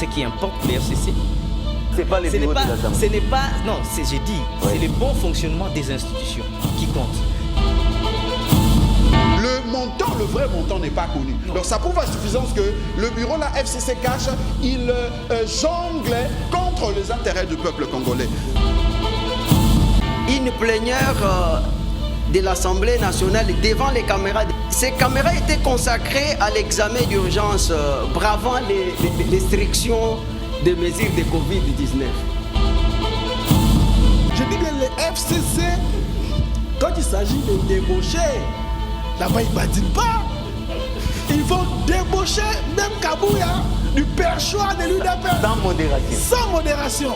ce qui importe pour les FCC. C'est pas les bureaux de l'Assemblée. Ce n'est pas, non, j'ai dit, c'est le bon fonctionnement des institutions qui compte. Le montant, le vrai montant n'est pas connu. Non. Donc ça prouve à suffisance que le bureau, la FCC Cash, il jonglait contre les intérêts du peuple congolais. Une plénière de l'Assemblée nationale devant les caméras. Ces caméras étaient consacrées à l'examen d'urgence, bravant les restrictions des mesures de Covid-19. Je dis bien les FCC, quand il s'agit de débaucher, là-bas ils ne badinent pas. Ils vont débaucher même Kabouya du perchoir de l'UDPS. Sans modération. Sans modération.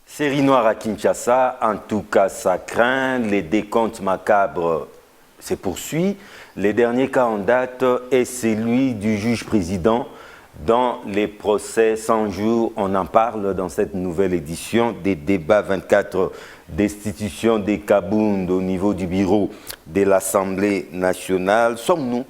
Série noire à Kinshasa, en tout cas ça craint, les décomptes macabres se poursuivent. Le dernier cas en date est celui du juge-président dans les procès 100 jours. On en parle dans cette nouvelle édition des débats 24 destitution des Kabound au niveau du bureau de l'Assemblée nationale. Sommes-nous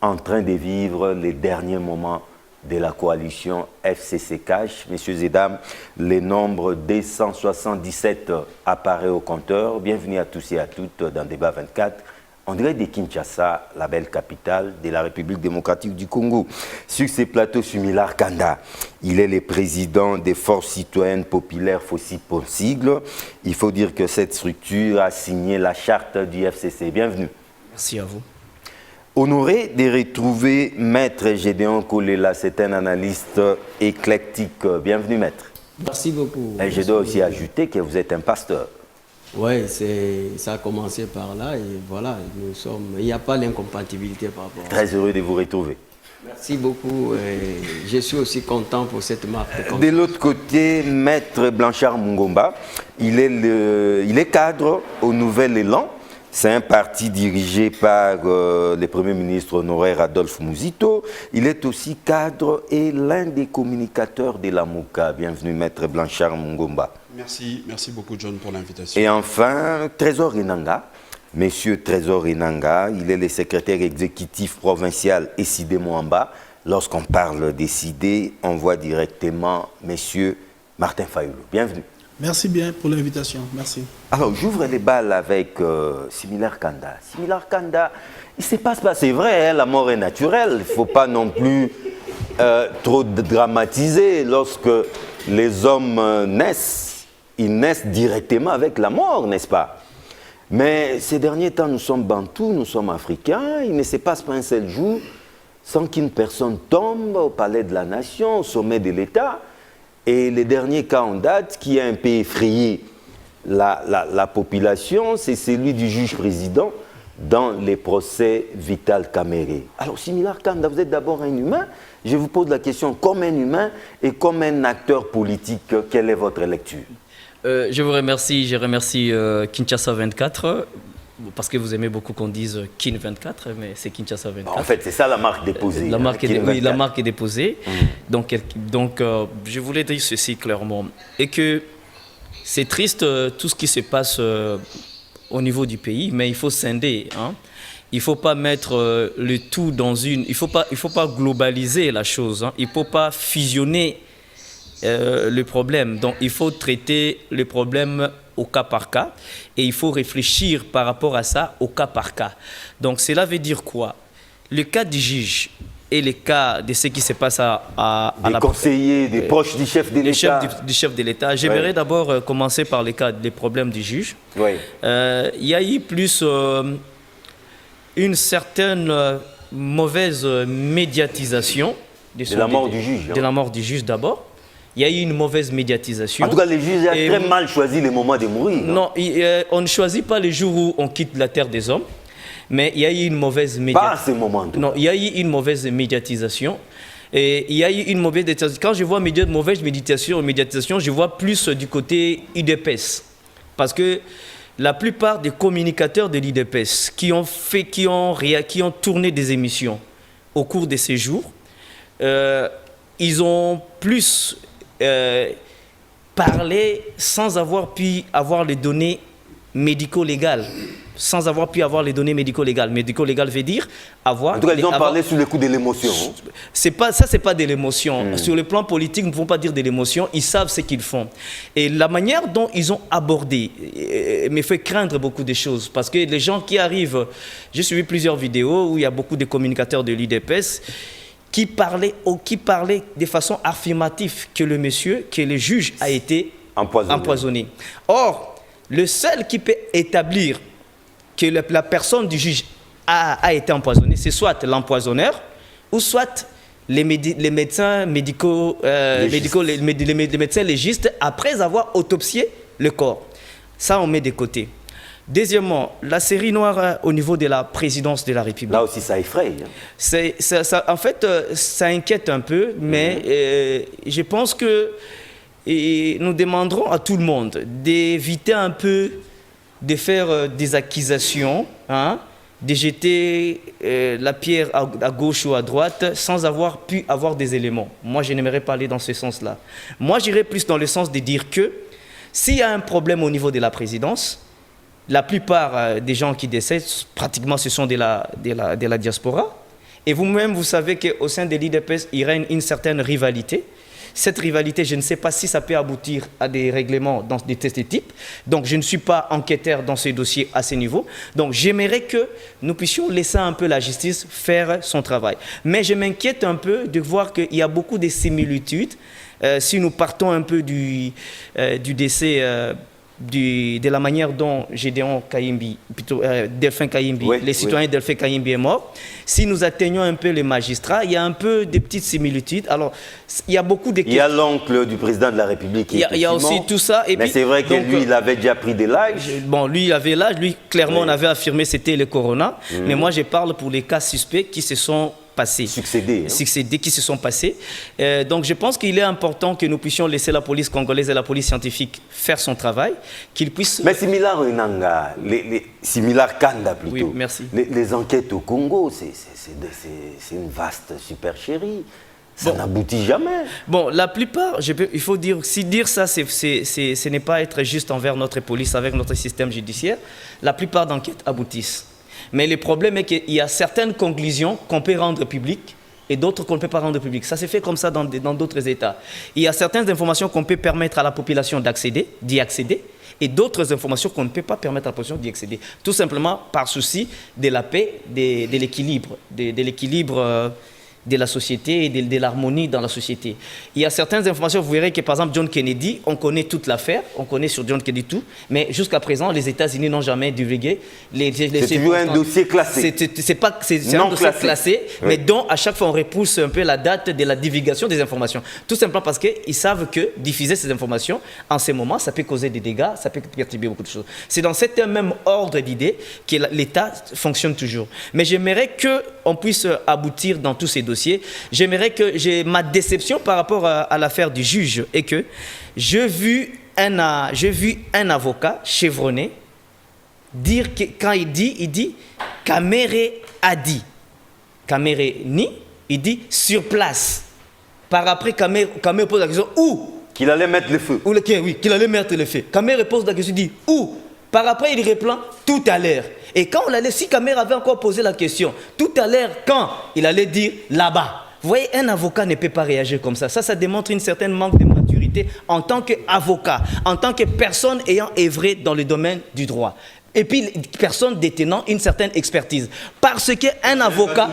en train de vivre les derniers moments de la coalition FCC Cash? Messieurs et dames, le nombre des 177 apparaît au compteur. Bienvenue à tous et à toutes dans Débat 24. On dirait de Kinshasa, la belle capitale de la République démocratique du Congo. Sur ces plateaux, Similar Kanda, il est le président des Forces citoyennes populaires Fossi pour sigle. Il faut dire que cette structure a signé la charte du FCC. Bienvenue. Merci à vous. Honoré de retrouver Maître Gédéon Kolela, c'est un analyste éclectique. Bienvenue, Maître. Merci beaucoup. Et je dois aussi ajouter que vous êtes un pasteur. Oui, ça a commencé par là et voilà, il n'y a pas d'incompatibilité par rapport à ça. Très heureux de vous retrouver. Merci beaucoup. Je suis aussi content pour cette marque. De l'autre côté, Maître Blanchard Mungomba, il est cadre au Nouvel Élan. C'est un parti dirigé par le Premier ministre honoraire Adolphe Mouzito. Il est aussi cadre et l'un des communicateurs de la MOCA. Bienvenue, Maître Blanchard Mungomba. Merci beaucoup, John, pour l'invitation. Et enfin, Trésor Enanga. Monsieur Trésor Enanga, il est le secrétaire exécutif provincial Essidé Moamba. Lorsqu'on parle d'Essidé, on voit directement Monsieur Martin Fayoulou. Bienvenue. Merci bien pour l'invitation. Merci. Alors, j'ouvre les balles avec Similar Kanda. Similar Kanda, il ne se passe pas, c'est vrai, hein, la mort est naturelle. Il ne faut pas non plus trop dramatiser. Lorsque les hommes naissent, ils naissent directement avec la mort, n'est-ce pas? Mais ces derniers temps, nous sommes bantous, nous sommes africains. Il ne se passe pas un seul jour sans qu'une personne tombe au palais de la nation, au sommet de l'État. Et le dernier cas en date qui a un peu effrayé la population, c'est celui du juge-président dans les procès Vital Kamerhe. Alors, Similar Kanda, vous êtes d'abord un humain. Je vous pose la question comme un humain et comme un acteur politique. Quelle est votre lecture? Je vous remercie, je remercie Kinshasa 24, parce que vous aimez beaucoup qu'on dise Kin 24, mais c'est Kinshasa 24. En fait, c'est ça la marque déposée. La marque, oui, la marque est déposée. Donc, je voulais dire ceci clairement. Et que c'est triste tout ce qui se passe au niveau du pays, mais il faut scinder. Hein. Il ne faut pas mettre le tout dans une... Il faut pas globaliser la chose. Hein. Il ne faut pas fusionner le problème. Donc, il faut traiter le problème au cas par cas et il faut réfléchir par rapport à ça au cas par cas. Donc, cela veut dire quoi? Le cas du juge et le cas de ce qui se passe à des conseillers, des proches du chef de l'État. Du chef de l'État. J'aimerais d'abord commencer par les cas, les problèmes du juge. Oui. Il y a eu plus une certaine mauvaise médiatisation de la mort du juge. De la mort du juge d'abord. Il y a eu une mauvaise médiatisation. En tout cas, le juge a très mal choisi le moment de mourir. Non, on ne choisit pas les jours où on quitte la terre des hommes, mais il y a eu une mauvaise médiatisation. Pas à ce moment. Non, il y a eu une mauvaise médiatisation. Et il y a eu une mauvaise médiatisation. Quand je vois mauvaise médiatisation, je vois plus du côté UDPS. Parce que la plupart des communicateurs de l'UDPS qui ont tourné des émissions au cours de ces jours, ils ont plus parlé sans avoir pu avoir les données médico-légales. sans avoir pu avoir les données médico-légales. Médico-légal veut dire avoir... En tout cas, ils ont parlé sous le coup de l'émotion. C'est pas de l'émotion. Sur le plan politique, nous ne pouvons pas dire de l'émotion. Ils savent ce qu'ils font. Et la manière dont ils ont abordé me fait craindre beaucoup de choses. Parce que les gens qui arrivent... J'ai suivi plusieurs vidéos où il y a beaucoup de communicateurs de l'UDPS qui parlaient de façon affirmative que le juge a été empoisonné. Or, le seul qui peut établir que la personne du juge a été empoisonnée, c'est soit l'empoisonneur ou soit les médecins les médecins légistes après avoir autopsié le corps. Ça, on met de côté. Deuxièmement, la série noire au niveau de la présidence de la République. Là aussi, ça effraie. En fait, ça inquiète un peu, mais je pense que nous demanderons à tout le monde d'éviter un peu de faire des accusations, de jeter la pierre à gauche ou à droite sans avoir pu avoir des éléments. Moi, je n'aimerais pas aller dans ce sens-là. Moi, j'irais plus dans le sens de dire que s'il y a un problème au niveau de la présidence, la plupart des gens qui décèdent, pratiquement, ce sont de la diaspora. Et vous-même, vous savez qu'au sein de l'UDPS, il règne une certaine rivalité. Cette rivalité, je ne sais pas si ça peut aboutir à des règlements dans des tests de type. Donc, je ne suis pas enquêteur dans ces dossiers à ce niveau. Donc, j'aimerais que nous puissions laisser un peu la justice faire son travail. Mais je m'inquiète un peu de voir qu'il y a beaucoup de similitudes. Si nous partons un peu du décès... de la manière dont Gédéon Kayimbi, plutôt Delphin Kayimbi, les citoyens Delphin Kayimbi est mort, si nous atteignons un peu les magistrats, il y a un peu de petites similitudes. Alors, il y a beaucoup de questions. Il y a l'oncle du président de la République qui il y a aussi tout ça. Et mais c'est vrai que lui, il avait déjà pris de l'âge. Bon, lui, il avait l'âge. Lui, clairement, on avait affirmé que c'était le corona. Mais moi, je parle pour les cas suspects qui se sont passés. Succédés, qui se sont passés. Donc, je pense qu'il est important que nous puissions laisser la police congolaise et la police scientifique faire son travail, qu'ils puissent... Mais similaire Nanga, similaire Kanda plutôt. Oui, merci. Les enquêtes au Congo, c'est une vaste supercherie. Ça n'aboutit jamais. Bon, la plupart, il faut dire, si dire ça, ce n'est pas être juste envers notre police, avec notre système judiciaire. La plupart d'enquêtes aboutissent. Mais le problème est qu'il y a certaines conclusions qu'on peut rendre publiques et d'autres qu'on ne peut pas rendre publiques. Ça s'est fait comme ça dans d'autres États. Il y a certaines informations qu'on peut permettre à la population d'y accéder, et d'autres informations qu'on ne peut pas permettre à la population d'y accéder. Tout simplement par souci de la paix, de l'équilibre, de l'équilibre de la société et de l'harmonie dans la société. Il y a certaines informations, vous verrez que par exemple John Kennedy, on connaît toute l'affaire, on connaît sur John Kennedy tout, mais jusqu'à présent, les États-Unis n'ont jamais divulgué c'est toujours un dossier classé. C'est un dossier classé, mais dont à chaque fois on repousse un peu la date de la divulgation des informations. Tout simplement parce qu'ils savent que diffuser ces informations, en ces moments, ça peut causer des dégâts, ça peut perturber beaucoup de choses. C'est dans cet même ordre d'idées que l'État fonctionne toujours. Mais j'aimerais qu'on puisse aboutir dans tous ces dossiers. J'aimerais que ma déception par rapport à l'affaire du juge est que j'ai vu un avocat chevronné dire que quand il dit Kamere a dit. Kamere ni, il dit sur place. Par après, Kamere pose la question où? Qu'il allait mettre le feu. Oui, qu'il allait mettre le feu. Kamere pose la question, il dit où? Par après, il répond tout à l'heure. Et quand on allait, si Kamere avait encore posé la question, tout à l'heure, quand il allait dire là-bas. Vous voyez, un avocat ne peut pas réagir comme ça. Ça démontre une certaine manque de maturité en tant qu'avocat, en tant que personne ayant œuvré dans le domaine du droit. Et puis, personne détenant une certaine expertise. Parce qu'un avocat,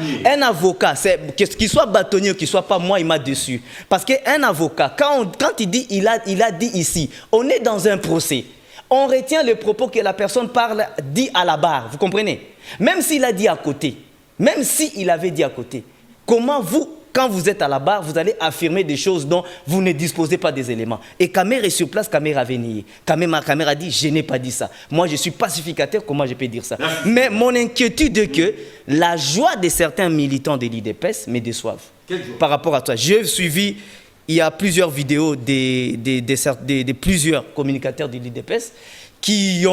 qu'il soit bâtonnier ou qu'il ne soit pas, moi, il m'a déçu. Parce qu'un avocat, quand il dit, il a dit ici, on est dans un procès. On retient le propos que la personne dit à la barre, vous comprenez? Même s'il a dit à côté, même s'il avait dit à côté, comment vous, quand vous êtes à la barre, vous allez affirmer des choses dont vous ne disposez pas des éléments? Et Kamere est sur place, Kamere avait nié. Kamere a dit, je n'ai pas dit ça. Moi, je suis pacificateur, comment je peux dire ça? Mais mon inquiétude est que la joie de certains militants de l'UDPS me déçoivent. Par rapport à toi, j'ai suivi... Il y a plusieurs vidéos de plusieurs communicateurs de l'UDPS qui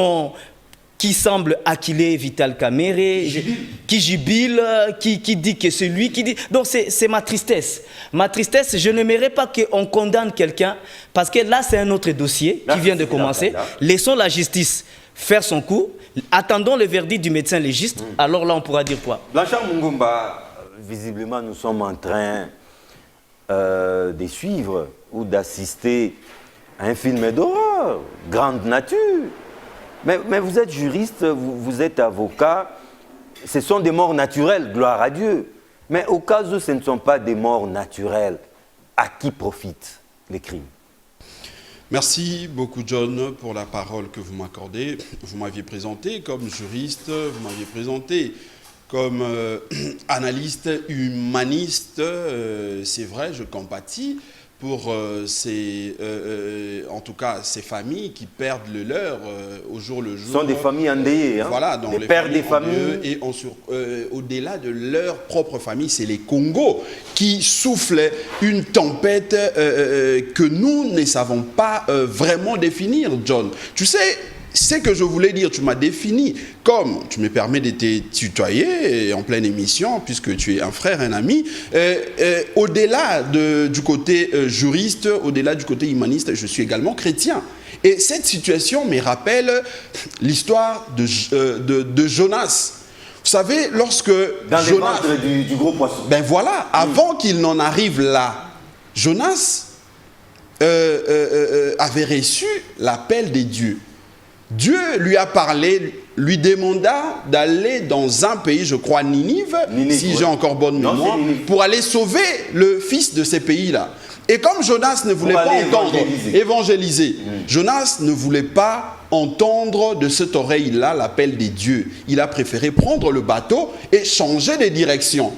semblent acculer Vital Kamere, qui jubile, qui dit que c'est lui qui dit... Donc c'est ma tristesse. Ma tristesse, je n'aimerais pas qu'on condamne quelqu'un, parce que là c'est un autre dossier qui vient de commencer. Laissons la justice faire son cours, Attendons le verdict du médecin légiste, alors là on pourra dire quoi? Blanchard Mungumba, visiblement nous sommes en train de suivre ou d'assister à un film d'horreur, grande nature. Mais vous êtes juriste, vous êtes avocat, ce sont des morts naturelles, gloire à Dieu. Mais au cas où ce ne sont pas des morts naturelles, à qui profitent les crimes? Merci beaucoup, John, pour la parole que vous m'accordez. Vous m'aviez présenté comme juriste, vous m'aviez présenté comme analyste humaniste. C'est vrai, je compatis pour en tout cas ces familles qui perdent le leur au jour le jour. Ce sont des familles endeuillées, hein? Voilà, donc les pères des familles. Et au-delà de leur propre famille, c'est les Congos qui soufflent une tempête que nous ne savons pas vraiment définir, John. Tu sais, ce que je voulais dire, tu m'as défini comme, tu me permets de te tutoyer en pleine émission, puisque tu es un frère, un ami, au-delà du côté juriste, au-delà du côté humaniste, je suis également chrétien. Et cette situation me rappelle l'histoire de Jonas. Vous savez, lorsque dans Jonas... les ventres du gros poisson. Ben voilà, avant qu'il n'en arrive là, Jonas avait reçu l'appel des dieux. Dieu lui a parlé, lui demanda d'aller dans un pays, je crois Ninive, si j'ai encore bonne mémoire, pour aller sauver le fils de ces pays-là. Et comme Jonas ne voulait pas entendre, évangéliser, Jonas ne voulait pas entendre de cette oreille-là l'appel des dieux. Il a préféré prendre le bateau et changer de direction.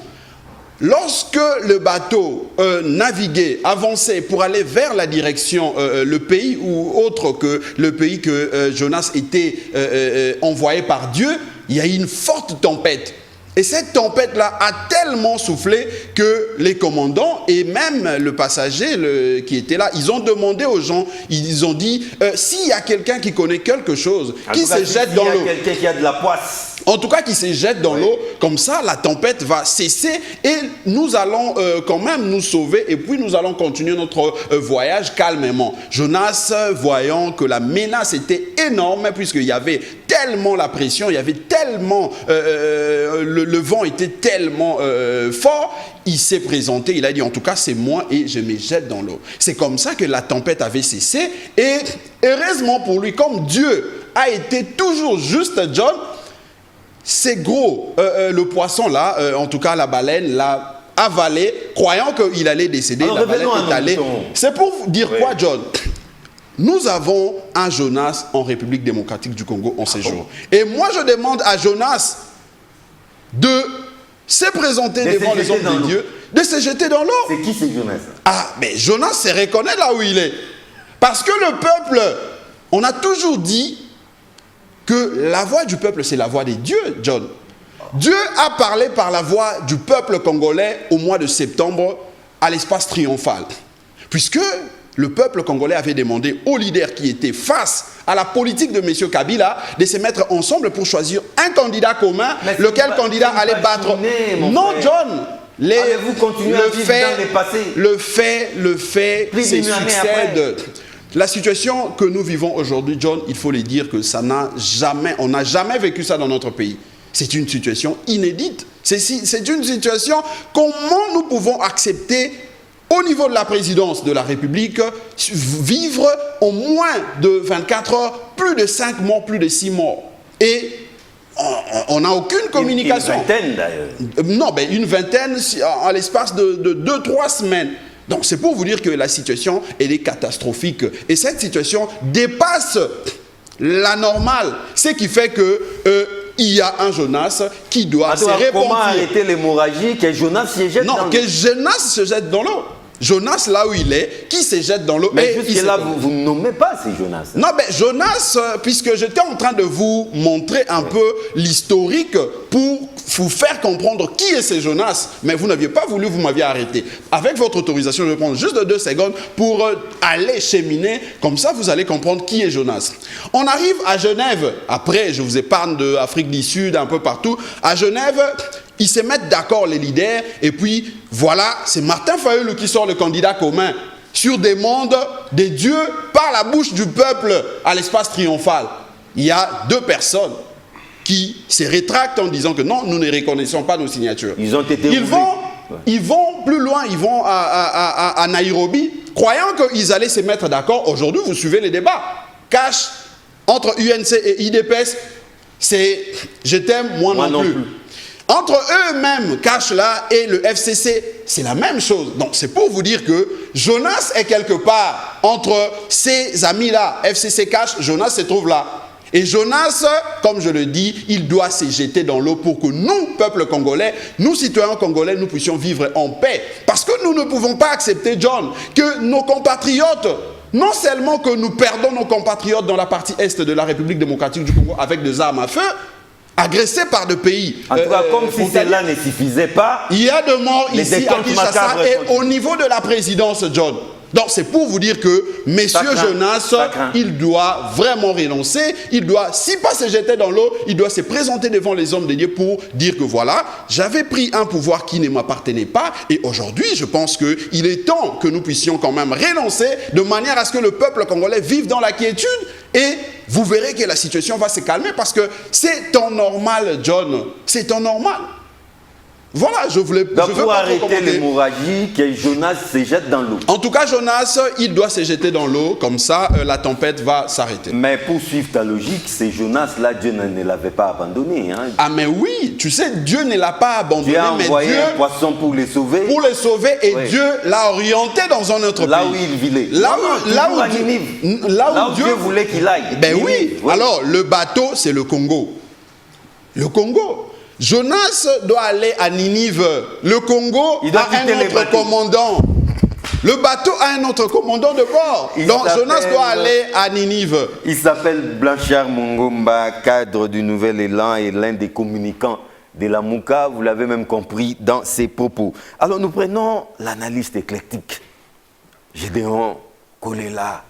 Lorsque le bateau naviguait, avançait pour aller vers la direction, le pays ou autre que le pays que Jonas était envoyé par Dieu, il y a eu une forte tempête. Et cette tempête-là a tellement soufflé que les commandants et même le passager qui était là, ils ont demandé aux gens, ils ont dit, s'il y a quelqu'un qui connaît quelque chose, qui se jette dans l'eau. Il y a quelqu'un qui a de la poisse. En tout cas, qui se jette dans l'eau, comme ça, la tempête va cesser et nous allons quand même nous sauver et puis nous allons continuer notre voyage calmement. Jonas, voyant que la menace était énorme, puisqu'il y avait tellement la pression, il y avait tellement, le vent était tellement fort, il s'est présenté, il a dit en tout cas c'est moi et je me jette dans l'eau. C'est comme ça que la tempête avait cessé et heureusement pour lui, comme Dieu a été toujours juste, John, c'est gros, le poisson là, en tout cas la baleine l'a avalé, croyant qu'il allait décéder. Alors, la baleine est allée. C'est pour dire quoi, John? Nous avons un Jonas en République démocratique du Congo en séjour. Et moi je demande à Jonas de se présenter devant les hommes de Dieu, de se jeter dans l'eau. C'est qui c'est Jonas? Ah, mais Jonas se reconnaît là où il est. Parce que le peuple, on a toujours dit que la voix du peuple, c'est la voix des dieux, John. Dieu a parlé par la voix du peuple congolais au mois de septembre à l'espace triomphal. Puisque le peuple congolais avait demandé aux leaders qui étaient face à la politique de M. Kabila de se mettre ensemble pour choisir un candidat commun, lequel candidat allait battre... Non, John, vous continuez à vivre dans le passé. Le fait, c'est succède. La situation que nous vivons aujourd'hui, John, il faut le dire que on n'a jamais vécu ça dans notre pays. C'est une situation inédite. C'est une situation, comment nous pouvons accepter au niveau de la présidence de la République, vivre en moins de 24 heures, plus de 5 morts, plus de 6 morts. Et on n'a aucune communication. Une vingtaine d'ailleurs. Non, mais une vingtaine à l'espace de 2-3 semaines. Donc c'est pour vous dire que la situation, elle est catastrophique. Et cette situation dépasse la normale. Ce qui fait que il y a un Jonas qui doit se repentir. Comment arrêter l'hémorragie que Jonas se jette dans l'eau? Non, que Jonas se jette dans l'eau. Jonas, là où il est, qui se jette dans l'eau. Mais jusque-là, vous ne nommez pas ces Jonas. Non, mais Jonas, puisque j'étais en train de vous montrer un peu l'historique pour vous faire comprendre qui est ce Jonas, mais vous n'aviez pas voulu, vous m'aviez arrêté. Avec votre autorisation, je vais prendre juste 2 secondes pour aller cheminer. Comme ça, vous allez comprendre qui est Jonas. On arrive à Genève. Après, je vous épargne d'Afrique du Sud, un peu partout. À Genève, ils se mettent d'accord, les leaders, et puis voilà, c'est Martin Fayulu qui sort le candidat commun sur demande des dieux par la bouche du peuple à l'espace triomphal. Il y a 2 personnes qui se rétractent en disant que non, nous ne reconnaissons pas nos signatures. Ils ont été Ils vont plus loin, ils vont à Nairobi, croyant qu'ils allaient se mettre d'accord. Aujourd'hui, vous suivez les débats. Cash entre UNC et IDPS, c'est je t'aime, moi non plus. Entre eux-mêmes, Cash là et le FCC, c'est la même chose. Donc c'est pour vous dire que Jonas est quelque part entre ces amis-là, FCC Cash, Jonas se trouve là. Et Jonas, comme je le dis, il doit se jeter dans l'eau pour que nous, peuple congolais, nous citoyens congolais, nous puissions vivre en paix. Parce que nous ne pouvons pas accepter, John, que nos compatriotes, non seulement que nous perdons nos compatriotes dans la partie est de la République démocratique du Congo avec des armes à feu, agressés par des pays. En tout cas, comme si cela ne suffisait pas. Il y a de morts ici à Kinshasa et au niveau de la présidence, John. Donc c'est pour vous dire que Monsieur Jonas, il doit vraiment renoncer, il doit, si pas se jeter dans l'eau, il doit se présenter devant les hommes de Dieu pour dire que voilà, j'avais pris un pouvoir qui ne m'appartenait pas et aujourd'hui je pense qu'il est temps que nous puissions quand même renoncer de manière à ce que le peuple congolais vive dans la quiétude et vous verrez que la situation va se calmer parce que c'est en normal, John, c'est en normal. Voilà, je voulais... Donc pour arrêter l'hémorragie, que Jonas se jette dans l'eau. En tout cas, Jonas, il doit se jeter dans l'eau, comme ça, la tempête va s'arrêter. Mais pour suivre ta logique, c'est Jonas-là, Dieu ne l'avait pas abandonné. Hein. Ah mais oui, tu sais, Dieu ne l'a pas abandonné, Dieu a envoyé Dieu, un poisson pour les sauver. Pour les sauver, et oui. Dieu l'a orienté dans un autre pays. Là où il vivait. Là où Dieu voulait qu'il aille. Ben oui. Alors, le bateau, c'est le Congo. Le Congo. Jonas doit aller à Ninive. Le Congo a un autre commandant. Le bateau a un autre commandant de bord. Donc Jonas doit aller à Ninive. Il s'appelle Blanchard Mongomba, cadre du Nouvel Élan et l'un des communicants de la Mouka. Vous l'avez même compris dans ses propos. Alors nous prenons l'analyste éclectique. Gédéon Kolela.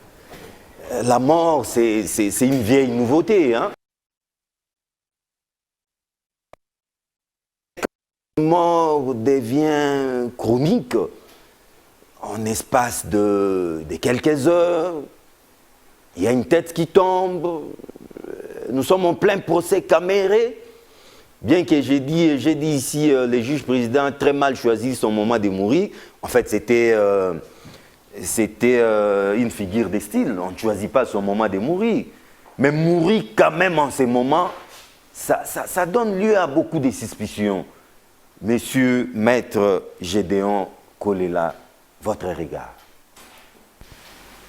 La mort, c'est une vieille nouveauté, hein. La mort devient chronique en espace de quelques heures. Il y a une tête qui tombe. Nous sommes en plein procès caméré. Bien que j'ai dit ici, le juge président a très mal choisi son moment de mourir. En fait, c'était une figure de style. On ne choisit pas son moment de mourir. Mais mourir quand même en ce moment, ça donne lieu à beaucoup de suspicions. Monsieur Maître Gédéon Kolela, votre regard.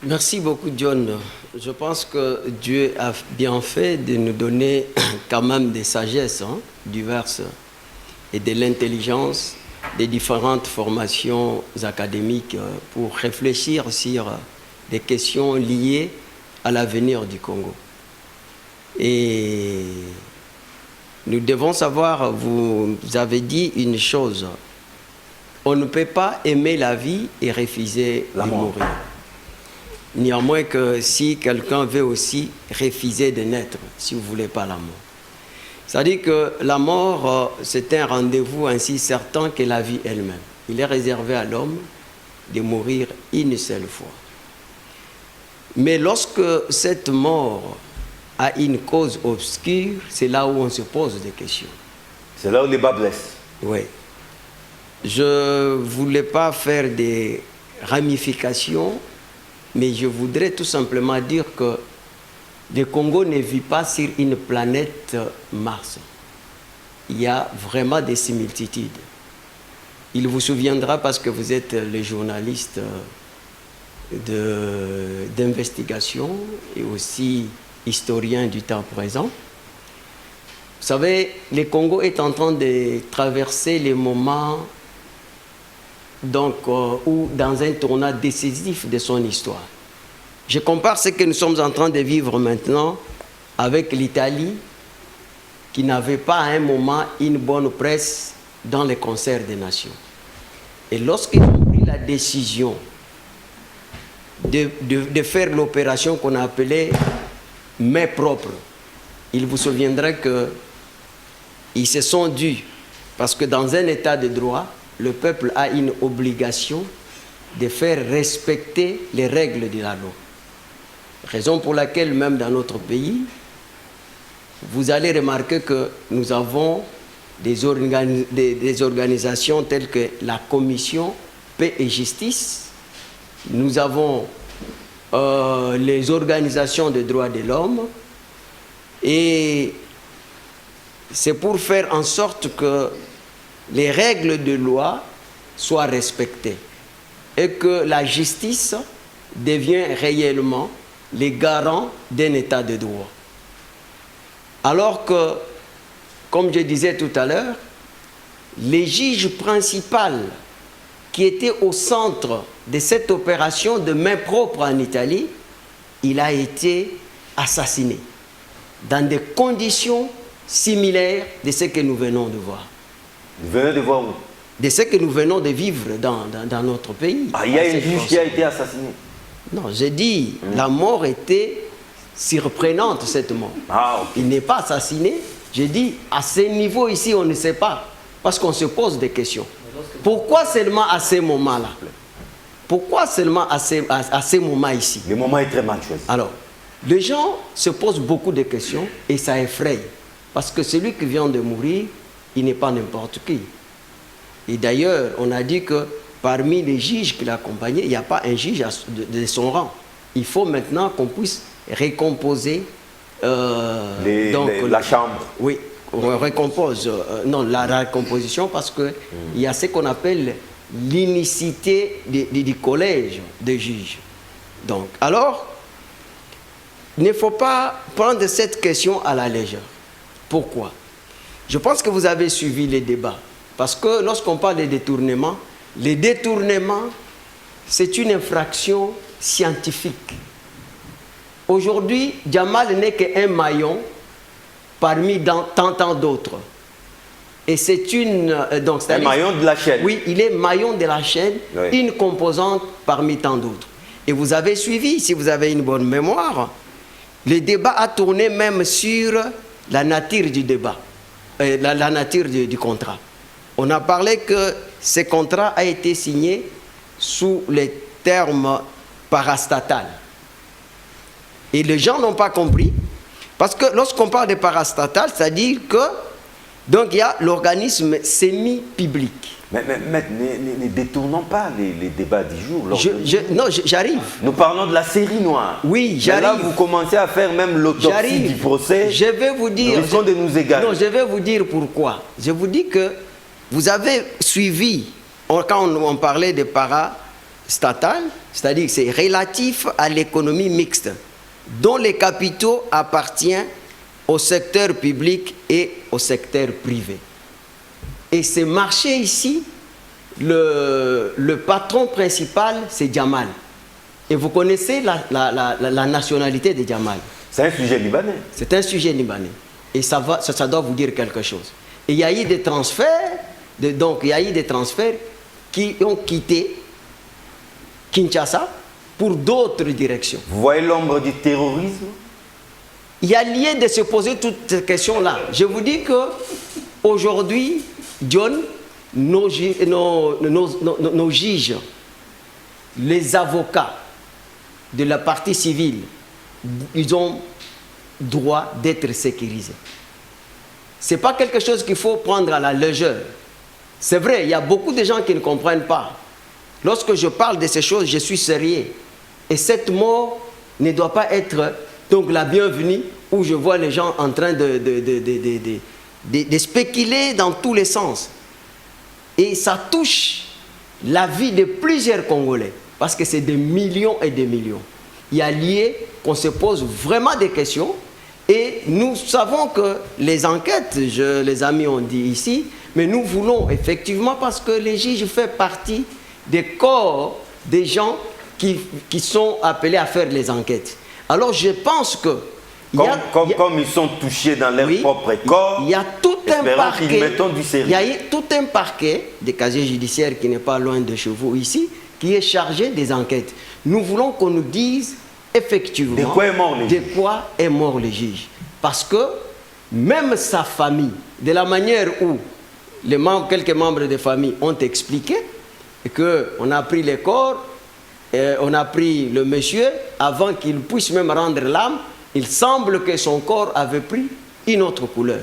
Merci beaucoup, John. Je pense que Dieu a bien fait de nous donner quand même des sagesses diverses et de l'intelligence des différentes formations académiques pour réfléchir sur des questions liées à l'avenir du Congo. Et nous devons savoir, vous avez dit une chose, on ne peut pas aimer la vie et refuser de mourir. Néanmoins que si quelqu'un veut aussi refuser de naître, si vous ne voulez pas la mort. C'est-à-dire que la mort, c'est un rendez-vous ainsi certain que la vie elle-même. Il est réservé à l'homme de mourir une seule fois. Mais lorsque cette mort a une cause obscure, c'est là où on se pose des questions. C'est là où les bas blessent. Oui. Je ne voulais pas faire des ramifications, mais je voudrais tout simplement dire que le Congo ne vit pas sur une planète Mars. Il y a vraiment des similitudes. Il vous souviendra, parce que vous êtes le journaliste d'investigation et aussi historien du temps présent. Vous savez, le Congo est en train de traverser les moments où, dans un tournant décisif de son histoire. Je compare ce que nous sommes en train de vivre maintenant avec l'Italie, qui n'avait pas à un moment une bonne presse dans le concert des nations. Et lorsqu'ils ont pris la décision de faire l'opération qu'on a appelée main propre, il vous souviendra qu'ils se sont dus, parce que dans un état de droit, le peuple a une obligation de faire respecter les règles de la loi. Raison pour laquelle même dans notre pays, vous allez remarquer que nous avons des organisations telles que la Commission Paix et Justice, nous avons les organisations de droits de l'homme, et c'est pour faire en sorte que les règles de loi soient respectées et que la justice devienne réellement les garants d'un état de droit. Alors que, comme je disais tout à l'heure, les juges principaux qui étaient au centre de cette opération de main propre en Italie, il a été assassiné dans des conditions similaires de ce que nous venons de voir. Vous venez de voir où? De ce que nous venons de vivre dans notre pays. Ah, il y a un juge qui a été assassiné. Non, j'ai dit, la mort était surprenante, cette mort. Ah, ok. Il n'est pas assassiné. J'ai dit, à ce niveau ici, on ne sait pas. Parce qu'on se pose des questions. Pourquoi seulement à ce moment-là? Pourquoi seulement à ce moment ici? Le moment est très mal choisi. Alors, les gens se posent beaucoup de questions et ça effraie. Parce que celui qui vient de mourir, il n'est pas n'importe qui. Et d'ailleurs, on a dit que parmi les juges qui l'accompagnaient, il n'y a pas un juge de son rang. Il faut maintenant qu'on puisse récomposer la chambre. Oui, on recompose. Non, la recomposition, parce qu'il y a ce qu'on appelle l'unicité du collège des juges. Donc, alors, il ne faut pas prendre cette question à la légère. Pourquoi? Je pense que vous avez suivi les débats. Parce que lorsqu'on parle de détournement, les détournements, c'est une infraction scientifique. Aujourd'hui, Jamal n'est qu'un maillon parmi tant d'autres. Et c'est une... un maillon de la chaîne. Oui, il est maillon de la chaîne, oui. Une composante parmi tant d'autres. Et vous avez suivi, si vous avez une bonne mémoire, le débat a tourné même sur la nature du débat, la nature du contrat. On a parlé que ce contrat a été signé sous les termes parastatales. Et les gens n'ont pas compris, parce que lorsqu'on parle de parastatal, c'est-à-dire que donc il y a l'organisme semi-public. Mais ne détournons pas les débats du jour. Non, j'arrive. Nous parlons de la série noire. Oui, j'arrive. Là, vous commencez à faire même l'autopsie du procès. Je vais vous dire. Nous risquons de nous égarer. Non, je vais vous dire pourquoi. Je vous dis que vous avez suivi, quand on parlait de parastatal, c'est-à-dire que c'est relatif à l'économie mixte, dont les capitaux appartiennent au secteur public et au secteur privé. Et ce marché ici, le patron principal, c'est Jamal. Et vous connaissez la nationalité de Jamal. C'est un sujet libanais. C'est un sujet libanais. Et ça doit vous dire quelque chose. Et il y a eu des transferts, donc il y a eu des transferts qui ont quitté Kinshasa pour d'autres directions. Vous voyez l'ombre du terrorisme? Il y a lieu de se poser toutes ces questions-là. Je vous dis que aujourd'hui, John, nos juges, les avocats de la partie civile, ils ont droit d'être sécurisés. Ce n'est pas quelque chose qu'il faut prendre à la légère. C'est vrai, il y a beaucoup de gens qui ne comprennent pas. Lorsque je parle de ces choses, je suis sérieux. Et cette mort ne doit pas être donc la bienvenue, où je vois les gens en train de spéculer dans tous les sens. Et ça touche la vie de plusieurs Congolais, parce que c'est des millions et des millions. Il y a lieu qu'on se pose vraiment des questions, et nous savons que les enquêtes, les amis ont dit ici, mais nous voulons effectivement, parce que les juges font partie des corps des gens qui sont appelés à faire les enquêtes. Alors je pense que... Comme ils sont touchés dans leur propre corps, il y a tout un parquet, du sérieux. Il y a tout un parquet des casiers judiciaires qui n'est pas loin de chez vous ici, qui est chargé des enquêtes. Nous voulons qu'on nous dise effectivement de quoi est mort le juge. Parce que même sa famille, de la manière où quelques membres de famille ont expliqué qu'on a pris les corps, on a pris le monsieur, avant qu'il puisse même rendre l'âme, il semble que son corps avait pris une autre couleur.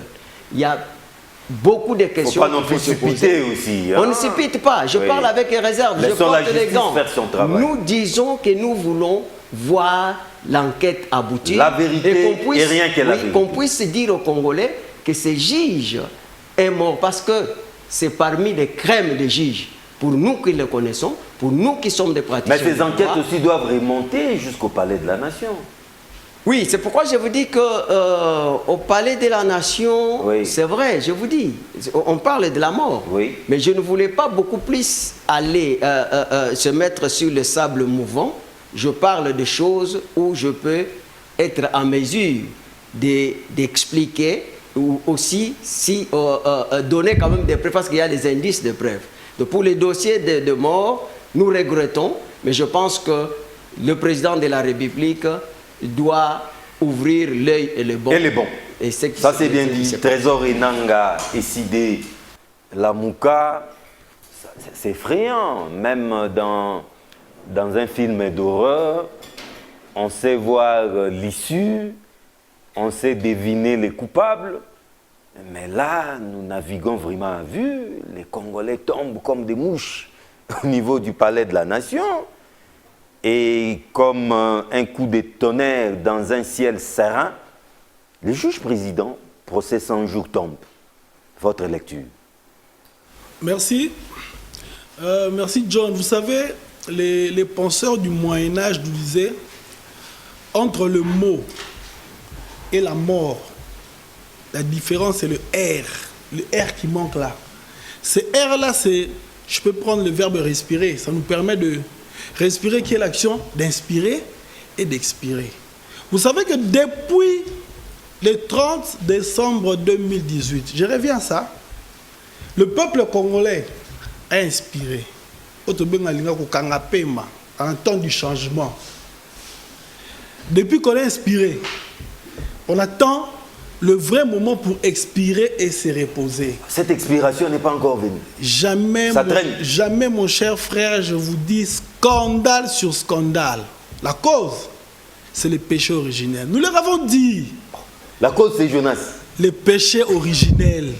Il y a beaucoup de questions. Il ne faut pas non plus se piter aussi. Hein? On ne se pite pas. Je parle avec réserve. Je laissons la porte justice l'exemple. faire son travail. Nous disons que nous voulons voir l'enquête aboutir. La vérité et rien que la vérité. Qu'on puisse dire aux Congolais que ce juge est mort parce que c'est parmi les crèmes des juges. Pour nous qui le connaissons, pour nous qui sommes des praticiens. Mais ces enquêtes aussi doivent remonter jusqu'au Palais de la Nation. Oui, c'est pourquoi je vous dis qu'au Palais de la Nation, oui. c'est vrai, je vous dis, on parle de la mort. Oui. Mais je ne voulais pas beaucoup plus aller se mettre sur le sable mouvant. Je parle de choses où je peux être en mesure d'expliquer ou aussi donner quand même des preuves parce qu'il y a des indices de preuves. Donc pour les dossiers de mort, nous regrettons, mais je pense que le président de la République doit ouvrir l'œil et le bon. Et le bon. Et ça c'est bien dit. Trésor Enanga, Essidé, Lamouka, c'est effrayant. Même dans un film d'horreur, on sait voir l'issue, on sait deviner les coupables. Mais là, nous naviguons vraiment à vue. Les Congolais tombent comme des mouches au niveau du Palais de la Nation. Et comme un coup de tonnerre dans un ciel serein, le juge président, procès 100 jours tombe. Votre lecture. Merci. Merci John. Vous savez, les penseurs du Moyen-Âge nous disaient, entre le mot et la mort, la différence c'est le R qui manque là. Ce R là, je peux prendre le verbe respirer, ça nous permet de respirer qui est l'action d'inspirer et d'expirer. Vous savez que depuis le 30 décembre 2018, je reviens à ça, le peuple congolais a inspiré. En temps du changement. Depuis qu'on a inspiré, on attend le vrai moment pour expirer et se reposer. Cette expiration n'est pas encore venue. Jamais, mon cher frère, je vous dis scandale sur scandale. La cause, c'est le péché originel. Nous leur avons dit. La cause, c'est Jonas. Le péché originel.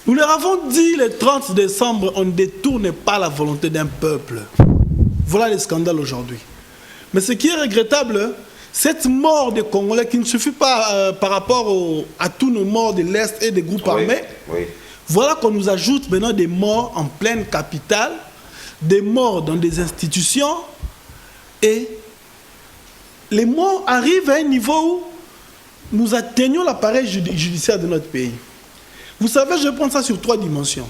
Nous leur avons dit le 30 décembre, on ne détourne pas la volonté d'un peuple. Voilà le scandale aujourd'hui. Mais ce qui est regrettable, cette mort des Congolais qui ne suffit pas par rapport à tous nos morts de l'Est et des groupes armés. Oui. Voilà qu'on nous ajoute maintenant des morts en pleine capitale, des morts dans des institutions. Et les morts arrivent à un niveau où nous atteignons l'appareil judiciaire de notre pays. Vous savez, je prends ça sur 3 dimensions.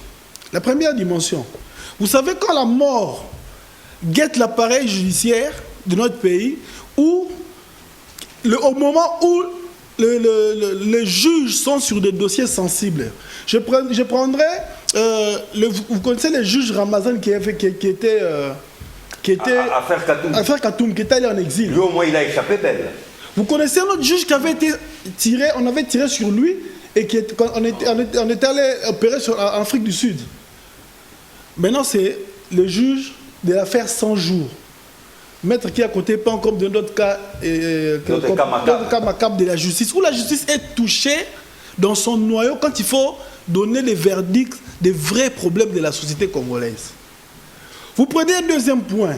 La première dimension, vous savez quand la mort guette l'appareil judiciaire de notre pays, où au moment où les juges sont sur des dossiers sensibles, je prendrai, vous connaissez le juge Ramazan qui était Affaire Katoum, qui était allé en exil. Lui au moins il a échappé belle. Vous connaissez un autre juge qui avait été tiré, on avait tiré sur lui et on était allé opérer en Afrique du Sud. Maintenant c'est le juge de l'affaire 100 jours. Maître qui est à côté, pas encore de notre cas, cas macabre de la justice, où la justice est touchée dans son noyau quand il faut donner les verdicts des vrais problèmes de la société congolaise. Vous prenez un deuxième point.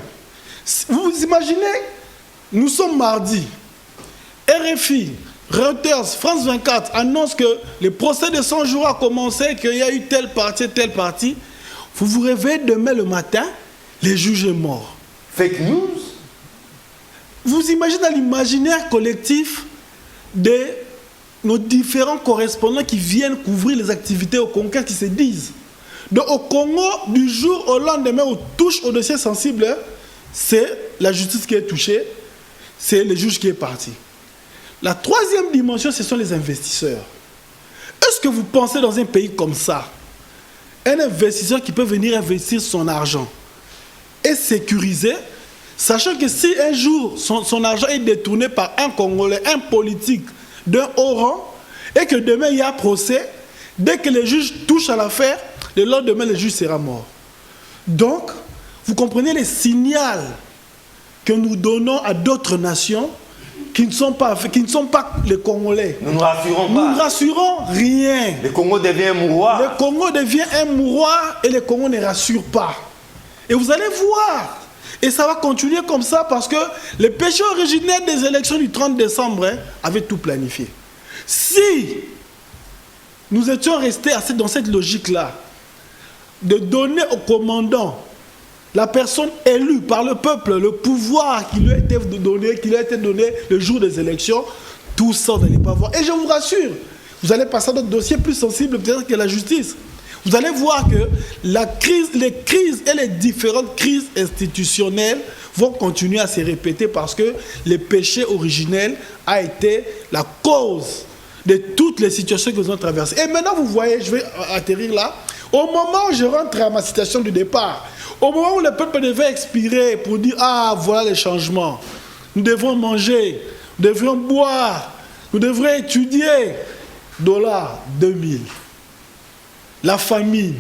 Vous vous imaginez, nous sommes mardi, RFI, Reuters, France 24 annoncent que le procès de 100 jours a commencé, qu'il y a eu telle partie. Vous vous réveillez demain le matin, les juges sont morts. Fake news. Vous imaginez dans l'imaginaire collectif de nos différents correspondants qui viennent couvrir les activités au Congo, qui se disent. Donc au Congo, du jour au lendemain, on touche au dossier sensible, c'est la justice qui est touchée, c'est le juge qui est parti. La troisième dimension, ce sont les investisseurs. Est-ce que vous pensez dans un pays comme ça, un investisseur qui peut venir investir son argent et sécuriser, sachant que si un jour son argent est détourné par un Congolais, un politique d'un haut rang, et que demain il y a procès, dès que le juge touche à l'affaire, le lendemain le juge sera mort. Donc, vous comprenez les signaux que nous donnons à d'autres nations qui ne sont pas les Congolais. Nous ne rassurons Nous ne pas. rassurons rien. Le Congo devient un mouroir. Le Congo devient un mouroir et le Congo ne rassure pas. Et vous allez voir. Et ça va continuer comme ça parce que les péchés originels des élections du 30 décembre avaient tout planifié. Si nous étions restés dans cette logique-là, de donner au commandant, la personne élue par le peuple, le pouvoir qui lui a été donné le jour des élections, tout ça, vous n'allez pas voir. Et je vous rassure, vous allez passer à d'autres dossiers plus sensibles peut-être que la justice. Vous allez voir que les crises et les différentes crises institutionnelles vont continuer à se répéter parce que le péché originel a été la cause de toutes les situations que nous avons traversées. Et maintenant, vous voyez, je vais atterrir là. Au moment où je rentre à ma citation du départ, au moment où le peuple devait expirer pour dire « Ah, voilà les changements. Nous devons manger, nous devrions boire, nous devrions étudier. » Dollar 2000. La famine,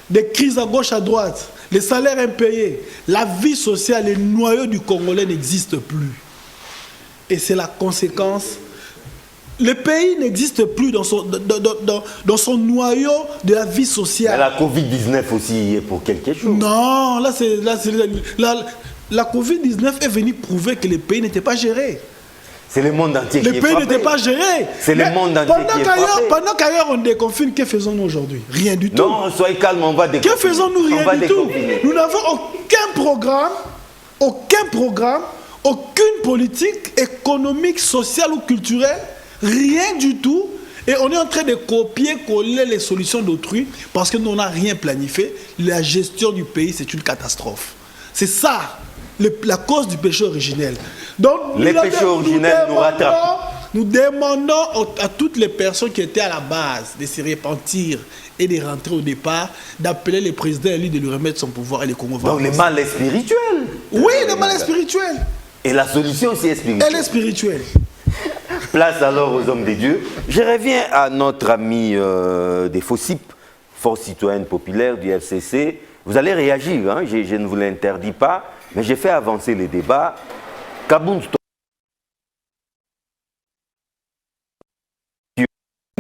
des crises à gauche, à droite, les salaires impayés, la vie sociale, les noyaux du Congolais n'existent plus. Et c'est la conséquence. Le pays n'existe plus dans son noyau de la vie sociale. Mais la Covid-19 aussi est pour quelque chose. Non, la Covid-19 est venue prouver que le pays n'était pas géré. C'est le monde entier qui est Le pays frappé. n'était pas géré. C'est le monde entier qui est frappé. Pendant qu'ailleurs on déconfine, que faisons-nous aujourd'hui? Rien du tout. Non, soyez calme, on va déconfiner. Que faisons-nous? Rien du tout. Nous n'avons aucun programme, aucune politique économique, sociale ou culturelle, rien du tout. Et on est en train de copier-coller les solutions d'autrui parce que nous n'avons rien planifié. La gestion du pays, c'est une catastrophe. C'est ça, la cause du péché originel. Donc, les péchés originels nous rattrapent. Nous demandons à toutes les personnes qui étaient à la base de se repentir et de rentrer au départ, d'appeler le président élu de lui remettre son pouvoir et les Congo. Donc le mal est spirituel. Oui, le mal est spirituel. Et la solution aussi est spirituelle. Elle est spirituelle. Place alors aux hommes de Dieu. Je reviens à notre ami des FOCIP, Force Citoyenne Populaire du FCC. Vous allez réagir, hein? Je ne vous l'interdis pas, mais j'ai fait avancer les débats. Kabound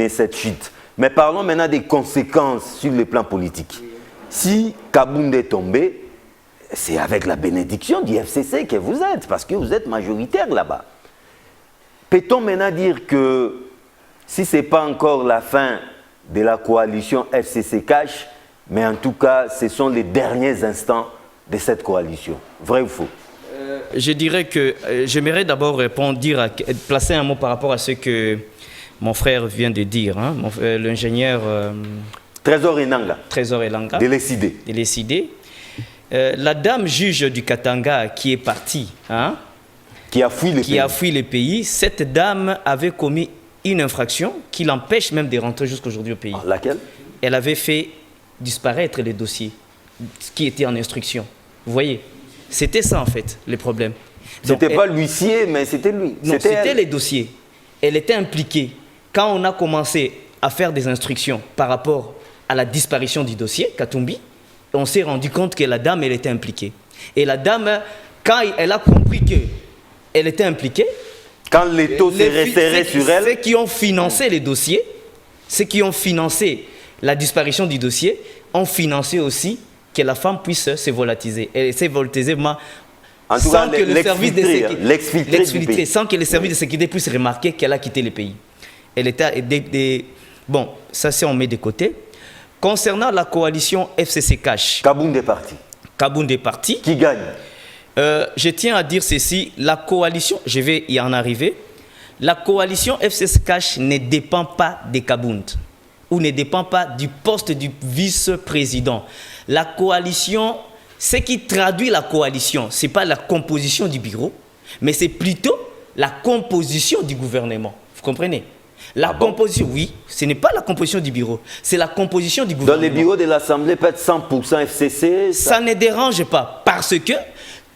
cette chute. Mais parlons maintenant des conséquences sur le plan politique. Si Kabound est tombé, c'est avec la bénédiction du FCC que vous êtes, parce que vous êtes majoritaire là-bas. Peut-on maintenant dire que si ce n'est pas encore la fin de la coalition FCC Cash, mais en tout cas, ce sont les derniers instants de cette coalition? Vrai ou faux? Je dirais que j'aimerais d'abord répondre, placer un mot par rapport à ce que mon frère vient de dire, hein, l'ingénieur Trésor Enanga. Trésor Enanga. De l'ECD. De l'ECD. La dame juge du Katanga qui est partie, hein, qui a fui le pays, cette dame avait commis une infraction qui l'empêche même de rentrer jusqu'aujourd'hui au pays. Laquelle? Elle avait fait disparaître les dossiers qui étaient en instruction. Vous voyez? C'était ça en fait, le problème. C'était pas l'huissier, mais c'était lui. Non, c'était les dossiers. Elle était impliquée. Quand on a commencé à faire des instructions par rapport à la disparition du dossier, Katumbi, on s'est rendu compte que la dame, elle était impliquée. Et la dame, quand elle a compris qu'elle était impliquée, quand les taux s'est resserré sur elle, ceux qui ont financé les dossiers, ceux qui ont financé la disparition du dossier, ont financé aussi que la femme puisse se volatiser. Elle s'est volatilisée sans que le service de sécurité, sans que les services de sécurité puissent remarquer qu'elle a quitté le pays. Elle était bon, ça c'est on met de côté. Concernant la coalition FCC Cash, Kabound est parti. Kabound est parti. Qui gagne? Je tiens à dire ceci, la coalition, je vais y en arriver, la coalition FCC Cash ne dépend pas de Kabound ou ne dépend pas du poste du vice-président. La coalition, ce qui traduit la coalition, ce n'est pas la composition du bureau, mais c'est plutôt la composition du gouvernement. Vous comprenez? La composition, oui, ce n'est pas la composition du bureau, c'est la composition du gouvernement. Dans les bureaux de l'Assemblée, peut-être 100% FCC. Ça ne dérange pas, parce que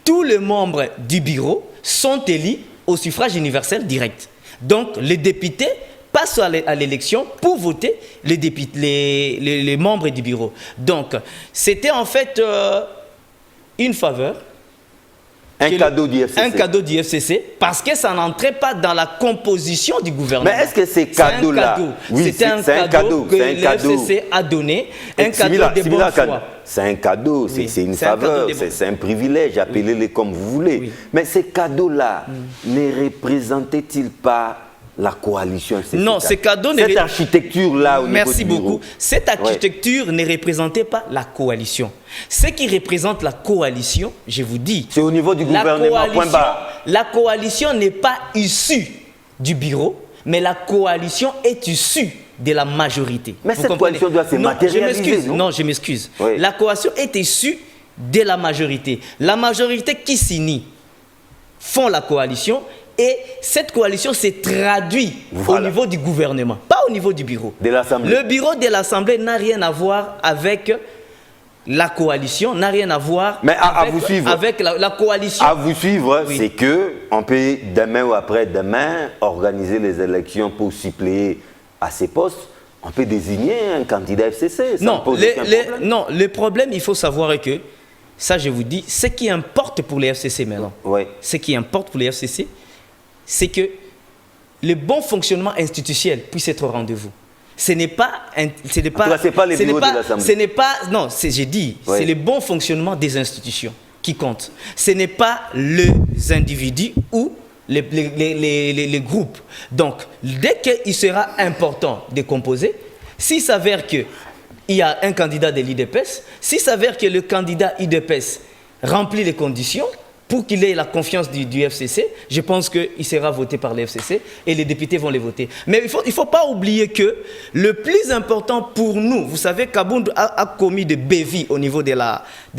tous les membres du bureau sont élus au suffrage universel direct. Donc, les députés passent à l'élection pour voter les membres du bureau. Donc, c'était en fait une faveur Un cadeau du FCC. Un cadeau du FCC, parce que ça n'entrait pas dans la composition du gouvernement. Mais est-ce que ces cadeaux-là... Oui, c'est un cadeau que le FCC a donné, un cadeau de bonne foi. C'est un cadeau, c'est une faveur, c'est un privilège, appelez-les comme vous voulez. Oui. Mais ces cadeaux-là ne représentaient-ils pas la coalition? Non, ces cadeaux... Cette architecture-là au niveau du bureau. Merci beaucoup. Cette architecture ne représentait pas la coalition. Ce qui représente la coalition, je vous dis... C'est au niveau du gouvernement, point barre. La coalition n'est pas issue du bureau, mais la coalition est issue de la majorité. Mais cette coalition doit se matérialiser, non? Non, je m'excuse. Oui. La coalition est issue de la majorité. La majorité qui signe font la coalition et cette coalition s'est traduite au niveau du gouvernement, pas au niveau du bureau. De l'Assemblée. Le bureau de l'Assemblée n'a rien à voir avec la coalition, n'a rien à voir avec la coalition. À vous suivre, oui. C'est qu'on peut demain ou après-demain organiser les élections pour suppléer à ces postes. On peut désigner un candidat FCC. Non, le problème, il faut savoir que, ça je vous dis, ce qui importe pour les FCC maintenant, ce qui importe pour les FCC, c'est que le bon fonctionnement institutionnel puisse être au rendez-vous. Ce n'est pas les bureaux de l'Assemblée. Non, j'ai dit, c'est le bon fonctionnement des institutions qui compte. Ce n'est pas les individus ou les groupes. Donc, dès qu'il sera important de composer, s'il s'avère qu'il y a un candidat de l'IDPS, s'il s'avère que le candidat IDPS remplit les conditions pour qu'il ait la confiance du FCC, je pense qu'il sera voté par le FCC et les députés vont les voter. Mais il ne faut pas oublier que le plus important pour nous, vous savez, Kabound a commis des bévies au niveau de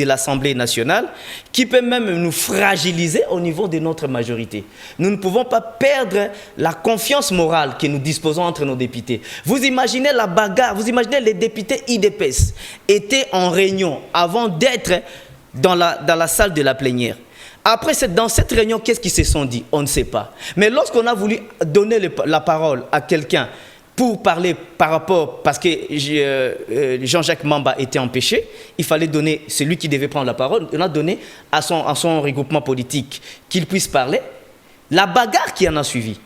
l'Assemblée nationale qui peut même nous fragiliser au niveau de notre majorité. Nous ne pouvons pas perdre la confiance morale que nous disposons entre nos députés. Vous imaginez la bagarre, vous imaginez les députés IDPS étaient en réunion avant d'être dans la salle de la plénière. Après, dans cette réunion, qu'est-ce qu'ils se sont dit? On ne sait pas. Mais lorsqu'on a voulu donner la parole à quelqu'un pour parler par rapport, parce que Jean-Jacques Mamba était empêché, il fallait donner, celui qui devait prendre la parole, on a donné à son regroupement politique qu'il puisse parler. La bagarre qui en a suivi.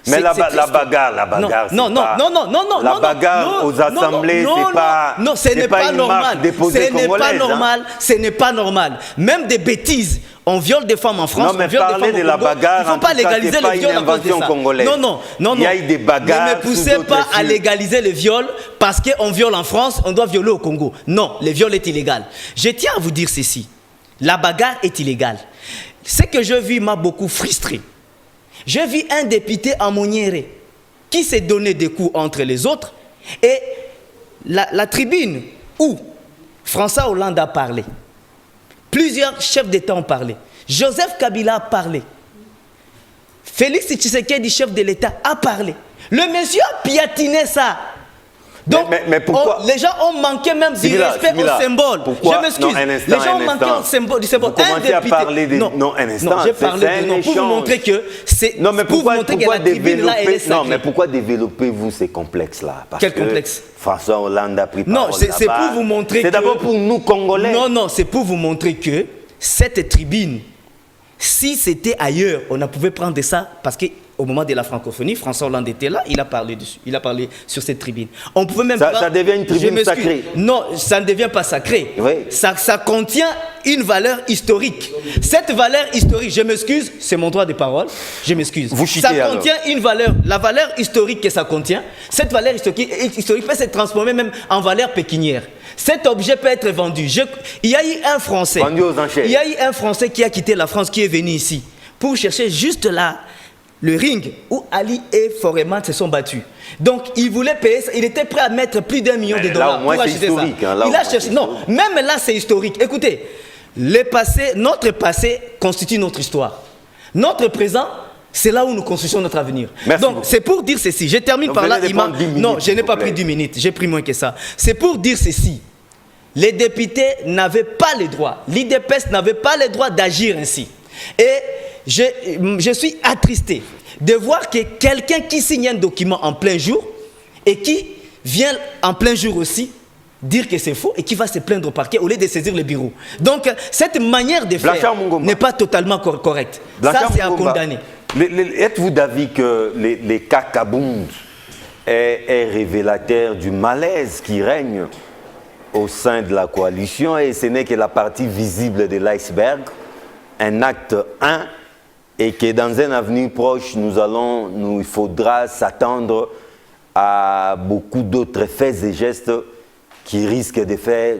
Mais la bagarre, non, la bagarre aux assemblées, ce n'est pas normal. Ce n'est pas normal. Même des bêtises. On viole des femmes en France. Non, mais parler de la bagarre, il ne faut pas légaliser le viol à cause de ça. Non. Il y a eu des bagarres. Ne me poussez pas à légaliser le viol parce qu'on viole en France, on doit violer au Congo. Non, le viol est illégal. Je tiens à vous dire ceci. La bagarre est illégale. Ce que je vis m'a beaucoup frustré. J'ai vu un député à Moniéré qui s'est donné des coups entre les autres et la tribune où François Hollande a parlé. Plusieurs chefs d'État ont parlé. Joseph Kabila a parlé. Félix Tshisekedi, chef de l'État, a parlé. Le monsieur a piatiné ça. Donc, mais pourquoi les gens ont manqué même du respect au symbole. Pourquoi? Je m'excuse. Les gens ont manqué au symbole, du symbole. Vous commencez à parler de... Non, un instant. J'ai parlé de non pour vous montrer que c'est... Non, mais pourquoi développer... Non, mais pourquoi développez-vous ces complexes-là? Quel complexe? François Hollande a pris parole. Non, c'est pour vous montrer que... C'est d'abord pour nous, Congolais. Non, c'est pour vous montrer que cette tribune, si c'était ailleurs, on ne pouvait prendre ça parce que au moment de la francophonie, François Hollande était là, il a parlé dessus, il a parlé sur cette tribune. On pouvait même ça devient une tribune sacrée. Non, ça ne devient pas sacré. Oui. Ça contient une valeur historique. Cette valeur historique, je m'excuse, c'est mon droit de parole, je m'excuse. Ça contient une valeur, la valeur historique que ça contient, cette valeur historique peut se transformer même en valeur pécuniaire. Cet objet peut être vendu. Il y a eu un Français. Vendu aux enchères. Il y a eu un Français qui a quitté la France, qui est venu ici pour chercher juste là le ring où Ali et Foreman se sont battus. Donc, il voulait payer ça. Il était prêt à mettre plus d'1 million de dollars pour acheter ça. Il a cherché. Non, même là, c'est historique. Écoutez, notre passé constitue notre histoire. Notre présent, c'est là où nous construisons notre avenir. Donc, c'est pour dire ceci. Je termine par là. Non, je n'ai pas pris 10 minutes. J'ai pris moins que ça. C'est pour dire ceci. Les députés n'avaient pas le droit. L'IDPS n'avait pas le droit d'agir ainsi. Et je suis attristé de voir que quelqu'un qui signe un document en plein jour et qui vient en plein jour aussi dire que c'est faux et qui va se plaindre au parquet au lieu de saisir le bureau. Donc, cette manière de faire n'est pas totalement correcte. Ça, c'est à condamner. Êtes-vous d'avis que les cas Kabound est révélateur du malaise qui règne au sein de la coalition et ce n'est que la partie visible de l'iceberg, un acte 1, et que dans un avenir proche, il faudra s'attendre à beaucoup d'autres faits et gestes qui risquent de faire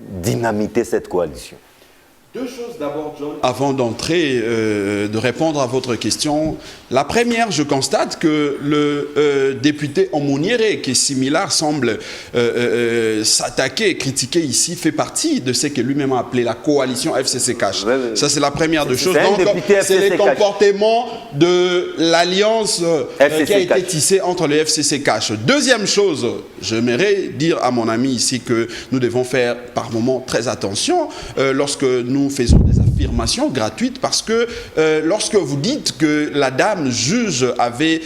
dynamiter cette coalition. Deux choses d'abord, John. Avant d'entrer, de répondre à votre question, la première, je constate que le député Omouniéré, qui est similaire, semble s'attaquer, critiquer ici, fait partie de ce que lui-même a appelé la coalition FCC Cash. Ça, c'est la première des choses. Donc, c'est les comportements de l'alliance qui a été tissée entre le FCC Cash. Deuxième chose, j'aimerais dire à mon ami ici que nous devons faire par moments très attention lorsque nous faisons des affirmations gratuites, parce que lorsque vous dites que la dame juge avait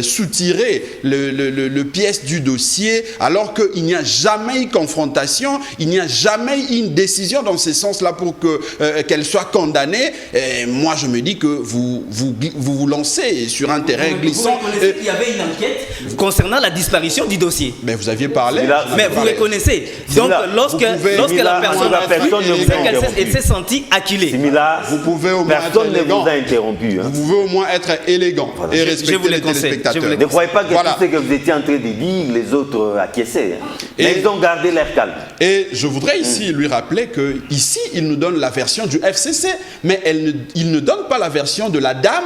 soutiré le pièce du dossier alors qu'il n'y a jamais eu confrontation, il n'y a jamais eu une décision dans ce sens-là pour qu'elle soit condamnée, moi je me dis que vous lancez sur un terrain glissant. Il y avait une enquête concernant la disparition du dossier. Mais vous aviez parlé. Mais vous reconnaissez. Donc lorsque la personne s'est sentie acculée. Vous pouvez au moins personne ne vous a interrompu. Vous pouvez au moins être élégant et respecter les téléspectateurs. Ne croyez pas que tout ce que vous étiez en train de dire, les autres acquiesçaient. Mais ils ont gardé leur calme. Et je voudrais ici lui rappeler que ici il nous donne la version du FCC, mais il ne donne pas la version de la dame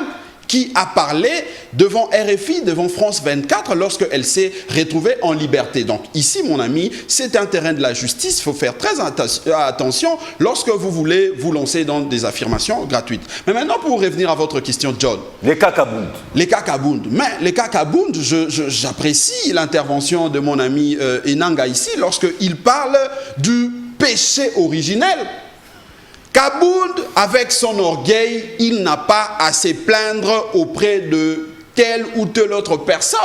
qui a parlé devant RFI, devant France 24, lorsqu'elle s'est retrouvée en liberté. Donc ici, mon ami, c'est un terrain de la justice. Il faut faire très attention lorsque vous voulez vous lancer dans des affirmations gratuites. Mais maintenant, pour revenir à votre question, John. Les cas Kabound. Les cas Kabound. Mais les cas Kabound, j'apprécie l'intervention de mon ami Enanga ici, lorsqu'il parle du péché originel. Kabound, avec son orgueil, il n'a pas à se plaindre auprès de telle ou telle autre personne.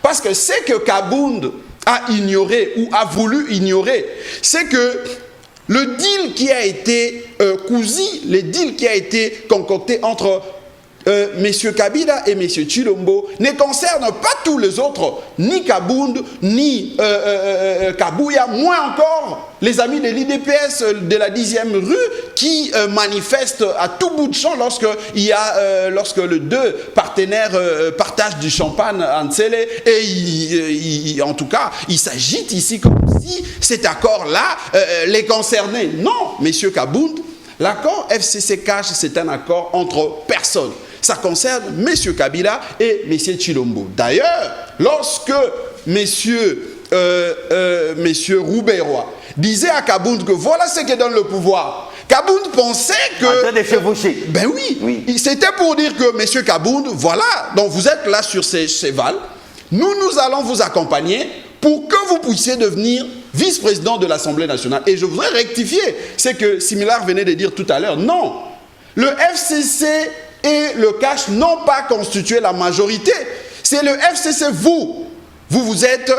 Parce que ce que Kabound a ignoré ou a voulu ignorer, c'est que le deal qui a été cousu, le deal qui a été concocté entre M. Kabila et M. Chilombo ne concerne pas tous les autres, ni Kabound, ni Kabouya, moins encore les amis de l'IDPS de la 10e rue qui manifestent à tout bout de champ lorsque les deux partenaires partagent du champagne en Tsele et en tout cas, ils s'agitent ici comme si cet accord-là les concernait. Non, M. Kabound, l'accord FCC Cash, c'est un accord entre personnes. Ça concerne M. Kabila et M. Chilombo. D'ailleurs, lorsque M. Rouberoy disait à Kabound que voilà ce qui donne le pouvoir, Kabound pensait que... En train de chevaucher. Ben oui. C'était pour dire que M. Kabound, voilà, donc vous êtes là sur ces chevals, nous allons vous accompagner pour que vous puissiez devenir vice-président de l'Assemblée nationale. Et je voudrais rectifier ce que Similar venait de dire tout à l'heure. Non, le FCC et le Cash n'ont pas constitué la majorité. C'est le FCC, vous êtes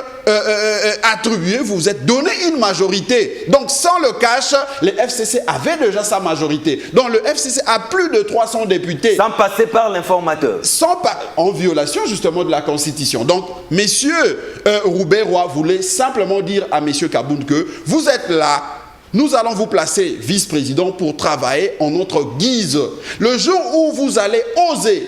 attribué, vous vous êtes donné une majorité. Donc sans le Cash, le FCC avait déjà sa majorité. Donc le FCC a plus de 300 députés. Sans passer par l'informateur. En violation justement de la Constitution. Donc monsieur Rouberoy voulait simplement dire à monsieur Kabound que vous êtes là. Nous allons vous placer vice-président pour travailler en notre guise. Le jour où vous allez oser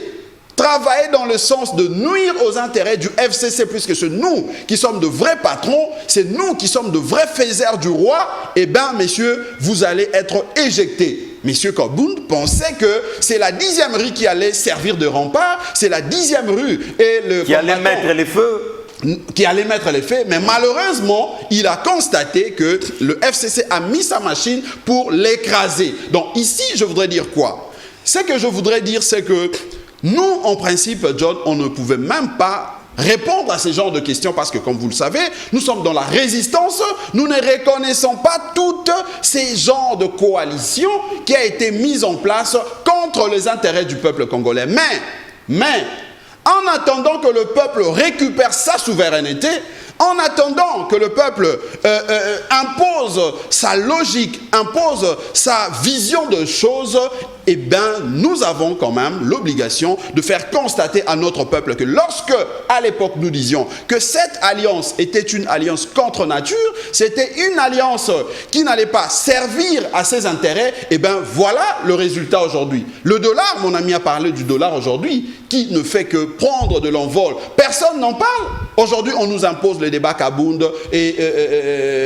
travailler dans le sens de nuire aux intérêts du FCC, puisque c'est nous qui sommes de vrais patrons, c'est nous qui sommes de vrais faiseurs du roi, eh bien, messieurs, vous allez être éjectés. Monsieur Kabound pensait que c'est la 10e rue qui allait servir de rempart, c'est la 10e rue et le qui allait mettre les feux. Mais malheureusement, il a constaté que le FCC a mis sa machine pour l'écraser. Donc ici, je voudrais dire quoi? Ce que je voudrais dire, c'est que nous, en principe, John, on ne pouvait même pas répondre à ce genre de questions parce que, comme vous le savez, nous sommes dans la résistance, nous ne reconnaissons pas toutes ces genres de coalitions qui a été mise en place contre les intérêts du peuple congolais. Mais, en attendant que le peuple récupère sa souveraineté, En attendant que le peuple impose sa logique, impose sa vision de choses, eh bien, nous avons quand même l'obligation de faire constater à notre peuple que lorsque, à l'époque, nous disions que cette alliance était une alliance contre nature, c'était une alliance qui n'allait pas servir à ses intérêts, eh bien, voilà le résultat aujourd'hui. Le dollar, mon ami a parlé du dollar aujourd'hui, qui ne fait que prendre de l'envol. Personne n'en parle. Aujourd'hui, on nous impose le débat Kabound et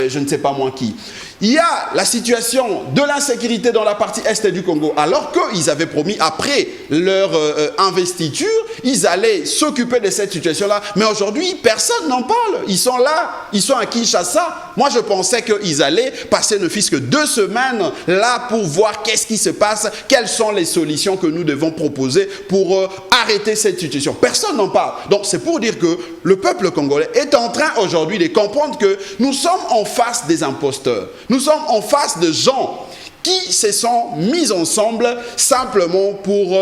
je ne sais pas moi qui. Il y a la situation de l'insécurité dans la partie est du Congo, alors qu'ils avaient promis, après leur investiture, ils allaient s'occuper de cette situation-là. Mais aujourd'hui, personne n'en parle. Ils sont là, ils sont à Kinshasa. Moi, je pensais qu'ils allaient passer ne fût-ce que 2 semaines là pour voir qu'est-ce qui se passe, quelles sont les solutions que nous devons proposer pour arrêter cette situation. Personne n'en parle. Donc, c'est pour dire que le peuple congolais est en train aujourd'hui de comprendre que nous sommes en face des imposteurs. Nous sommes en face de gens qui se sont mis ensemble simplement pour,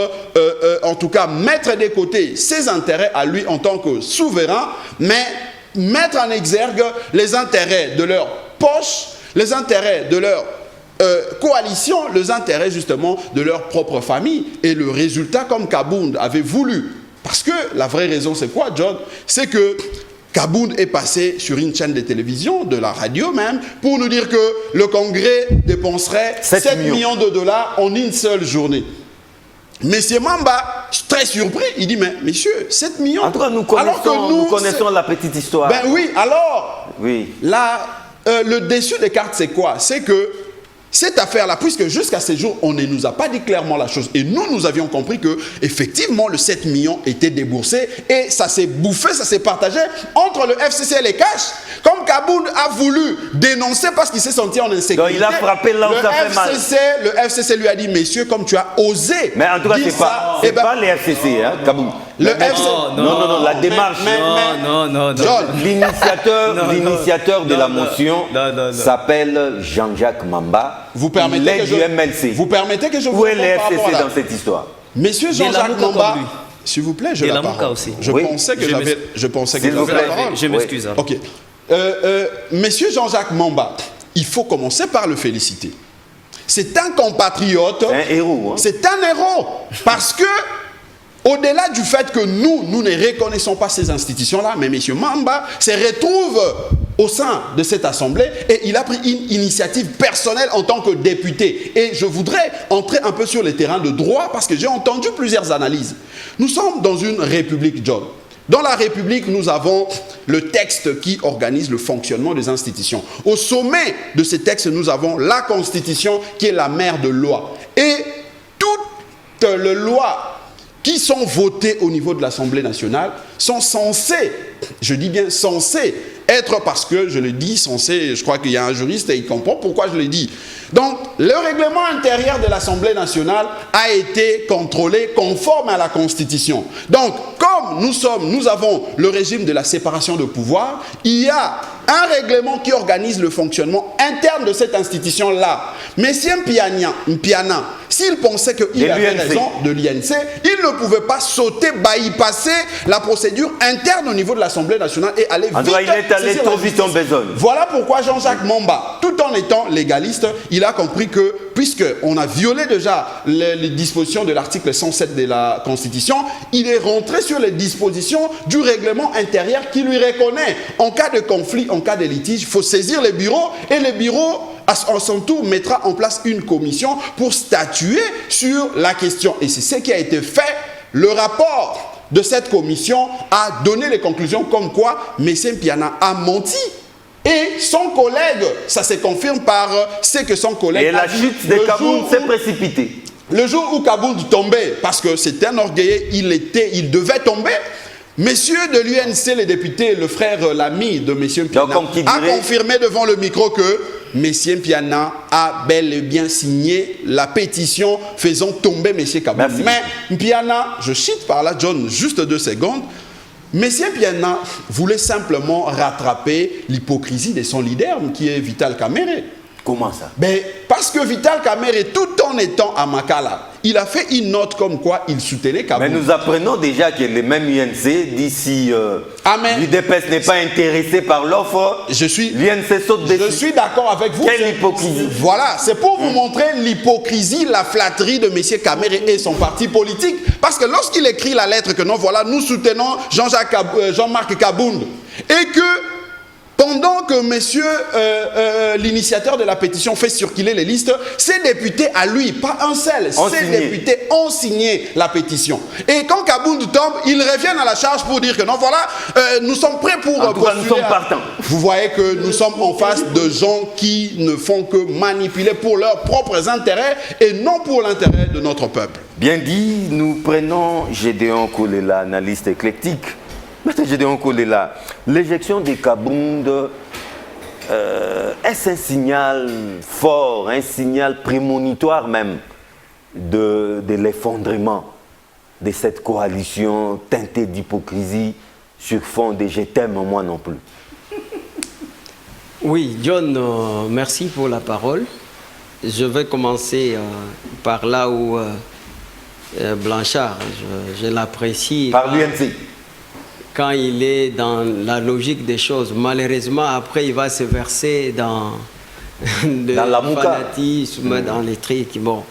en tout cas, mettre de côté ses intérêts à lui en tant que souverain, mais mettre en exergue les intérêts de leur poche, les intérêts de leur coalition, les intérêts justement de leur propre famille. Et le résultat, comme Kabound avait voulu, parce que la vraie raison c'est quoi, John? C'est que Kabound est passé sur une chaîne de télévision, de la radio même, pour nous dire que le Congrès dépenserait 7 millions de dollars en une seule journée. Monsieur Mamba, très surpris, il dit, mais messieurs, 7 millions. En tout cas, nous connaissons la petite histoire. Ben oui, alors, oui. Là, le dessus des cartes, c'est quoi? C'est que cette affaire-là, puisque jusqu'à ce jour, on ne nous a pas dit clairement la chose, et nous avions compris que effectivement le 7 millions était déboursé, et ça s'est bouffé, ça s'est partagé entre le FCC et les cash, comme Kabound a voulu dénoncer parce qu'il s'est senti en insécurité. Donc il a frappé là où ça fait mal. Le FCC lui a dit, messieurs, comme tu as osé. Mais en tout cas, c'est pas les FCC, hein, Kabound. Le FCC. Non, la démarche. Non. L'initiateur de la motion s'appelle Jean-Jacques Mamba. Vous permettez que je vous Où est le FCC dans cette histoire? Monsieur Jean-Jacques Mamba, s'il vous plaît, j'ai la parole. Je pensais que j'avais la parole. Je m'excuse. Ok. Monsieur Jean-Jacques Mamba, il faut commencer par le féliciter. C'est un compatriote. C'est un héros. Hein? C'est un héros. Parce que, au-delà du fait que nous ne reconnaissons pas ces institutions-là, mais M. Mamba se retrouve au sein de cette assemblée et il a pris une initiative personnelle en tant que député. Et je voudrais entrer un peu sur les terrains de droit parce que j'ai entendu plusieurs analyses. Nous sommes dans une république, John. Dans la République, nous avons le texte qui organise le fonctionnement des institutions. Au sommet de ces textes, nous avons la Constitution qui est la mère de loi. Et toutes les lois qui sont votées au niveau de l'Assemblée nationale sont censées, je dis bien censées, être, parce que je le dis censé, je crois qu'il y a un juriste et il comprend pourquoi je le dis. Donc, le règlement intérieur de l'Assemblée nationale a été contrôlé conforme à la Constitution. Donc, comme nous avons le régime de la séparation de pouvoir, il y a un règlement qui organise le fonctionnement interne de cette institution-là. Monsieur Mpiana, s'il pensait qu'il avait raison de l'INC, il ne pouvait pas sauter, bypasser la procédure interne au niveau de l'Assemblée nationale et aller vite. Il est allé trop vite en besogne. Voilà pourquoi Jean-Jacques Mamba, tout en étant légaliste, il a compris que, puisqu'on a violé déjà les dispositions de l'article 107 de la Constitution, il est rentré sur les dispositions du règlement intérieur qui lui reconnaît, en cas de conflit, en cas de litige, il faut saisir les bureaux et les bureaux, à son tour, mettra en place une commission pour statuer sur la question. Et c'est ce qui a été fait. Le rapport de cette commission a donné les conclusions comme quoi M. Mpiana a menti. Et son collègue, ça se confirme par ce que son collègue a dit. Et la chute de Kabound s'est précipitée. Le jour où Kabound tombait, parce que c'était un orgueilleux, il devait tomber. Messieurs de l'UNC, les députés, le frère, l'ami de M. Mpiana, a confirmé devant le micro que M. Mpiana a bel et bien signé la pétition faisant tomber M. Kabound. Mais Mpiana, je cite par là, John, juste 2 secondes, M. Mpiana voulait simplement rattraper l'hypocrisie de son leader, qui est Vital Kamerhe. Comment ça? Ben, parce que Vital Kamerhe, tout en étant à Makala, il a fait une note comme quoi il soutenait Kabound. Mais nous apprenons déjà que les mêmes UNC, d'ici Amen. l'UDPS n'est pas intéressé par l'offre, l'UNC saute dessus. Je suis d'accord avec vous. Quelle hypocrisie. Voilà, c'est pour vous montrer l'hypocrisie, la flatterie de M. Kamere et son parti politique. Parce que lorsqu'il écrit la lettre que non, voilà, nous soutenons Jean-Marc Kabound, et que pendant que monsieur l'initiateur de la pétition fait circuler les listes, ces députés à lui, pas un seul, ces députés ont signé la pétition. Et quand Kabound tombe, ils reviennent à la charge pour dire que non, voilà, nous sommes prêts pour nous sommes partants. Vous voyez que nous sommes en face de gens qui ne font que manipuler pour leurs propres intérêts et non pour l'intérêt de notre peuple. Bien dit, nous prenons Gédéon Kolela, analyste éclectique. Maître Gédéon Kolela, l'éjection de Kabound, est-ce un signal fort, un signal prémonitoire même de l'effondrement de cette coalition teintée d'hypocrisie sur fond de « je t'aime, moi non plus ». Oui, John, merci pour la parole. Je vais commencer par là où Blanchard, je l'apprécie. Par l'UNC. Quand il est dans la logique des choses. Malheureusement, après, il va se verser dans le fanatisme, dans les trucs. Bon,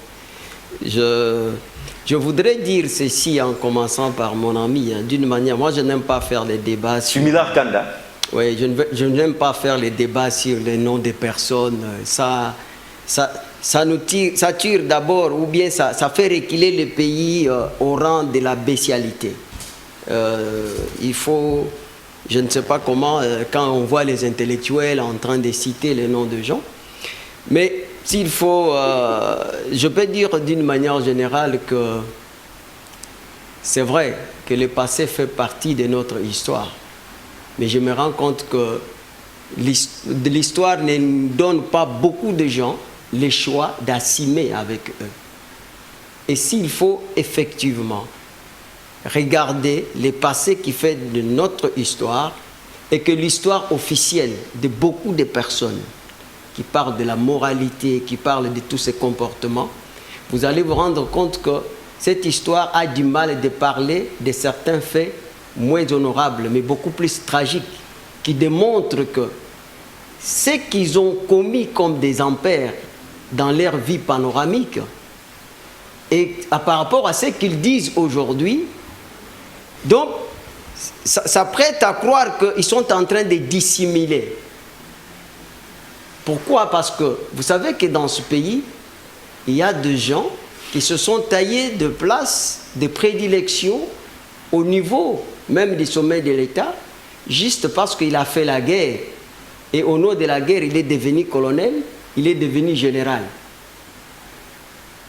je voudrais dire ceci en commençant par mon ami. Hein, d'une manière, moi, je n'aime pas faire les débats sur... Similar Kanda. Oui, je n'aime pas faire les débats sur les noms des personnes. Ça nous tire, ça tire d'abord, ou bien ça fait reculer le pays au rang de la bestialité. Il faut, je ne sais pas comment, quand on voit les intellectuels en train de citer les noms de gens, mais s'il faut, je peux dire d'une manière générale que c'est vrai que le passé fait partie de notre histoire, mais je me rends compte que l'histoire ne nous donne pas beaucoup de gens le choix d'assumer avec eux. Et s'il faut effectivement regarder le passé qui fait de notre histoire et que l'histoire officielle de beaucoup de personnes qui parlent de la moralité, qui parlent de tous ces comportements, vous allez vous rendre compte que cette histoire a du mal de parler de certains faits moins honorables, mais beaucoup plus tragiques, qui démontrent que ce qu'ils ont commis comme des impairs dans leur vie panoramique, et par rapport à ce qu'ils disent aujourd'hui, donc ça prête à croire qu'ils sont en train de dissimuler. Pourquoi? Parce que vous savez que dans ce pays, il y a des gens qui se sont taillés de places de prédilection au niveau même du sommet de l'État, juste parce qu'il a fait la guerre. Et au nom de la guerre, il est devenu colonel, il est devenu général.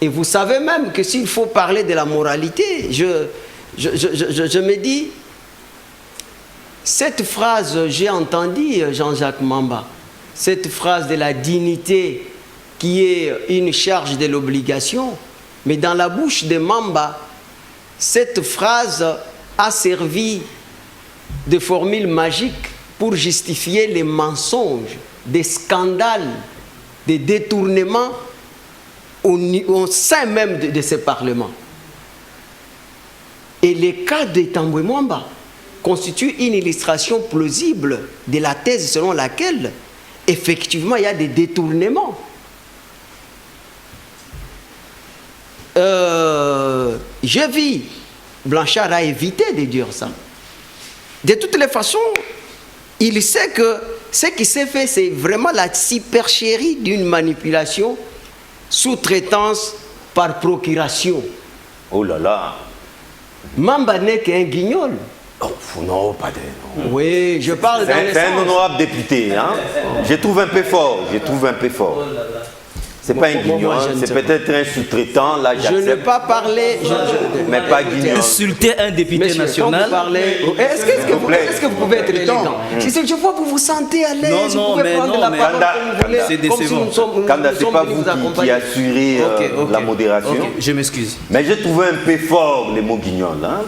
Et vous savez même que s'il faut parler de la moralité, je me dis, cette phrase, j'ai entendu Jean-Jacques Mamba, cette phrase de la dignité qui est une charge de l'obligation, mais dans la bouche de Mamba, cette phrase a servi de formule magique pour justifier les mensonges, des scandales, des détournements au sein même de ce Parlement. Et le cas de Tambwe Mwamba constitue une illustration plausible de la thèse selon laquelle, effectivement, il y a des détournements. J'ai vu, Blanchard a évité de dire ça. De toutes les façons, il sait que ce qui s'est fait, c'est vraiment la supercherie d'une manipulation, sous-traitance par procuration. Oh là là. Mamba n'est qu'un guignol. Oh, non, pas de... Non. Oui, je parle dans le sens. C'est un honorable député. Hein? Je trouve un peu fort. C'est pas un guignol, c'est peut-être un sous-traitant. Là, je n'ai pas parlé. Mais pas guignol. Insulter un député national. Est-ce que vous pouvez être élégant? Je vois que vous vous sentez à l'aise. Non, vous pouvez prendre la parole comme vous voulez. C'est décevant. Kanda, c'est pas vous qui assurez la modération. Je m'excuse. Mais j'ai trouvé un peu fort les mots guignol. Hein?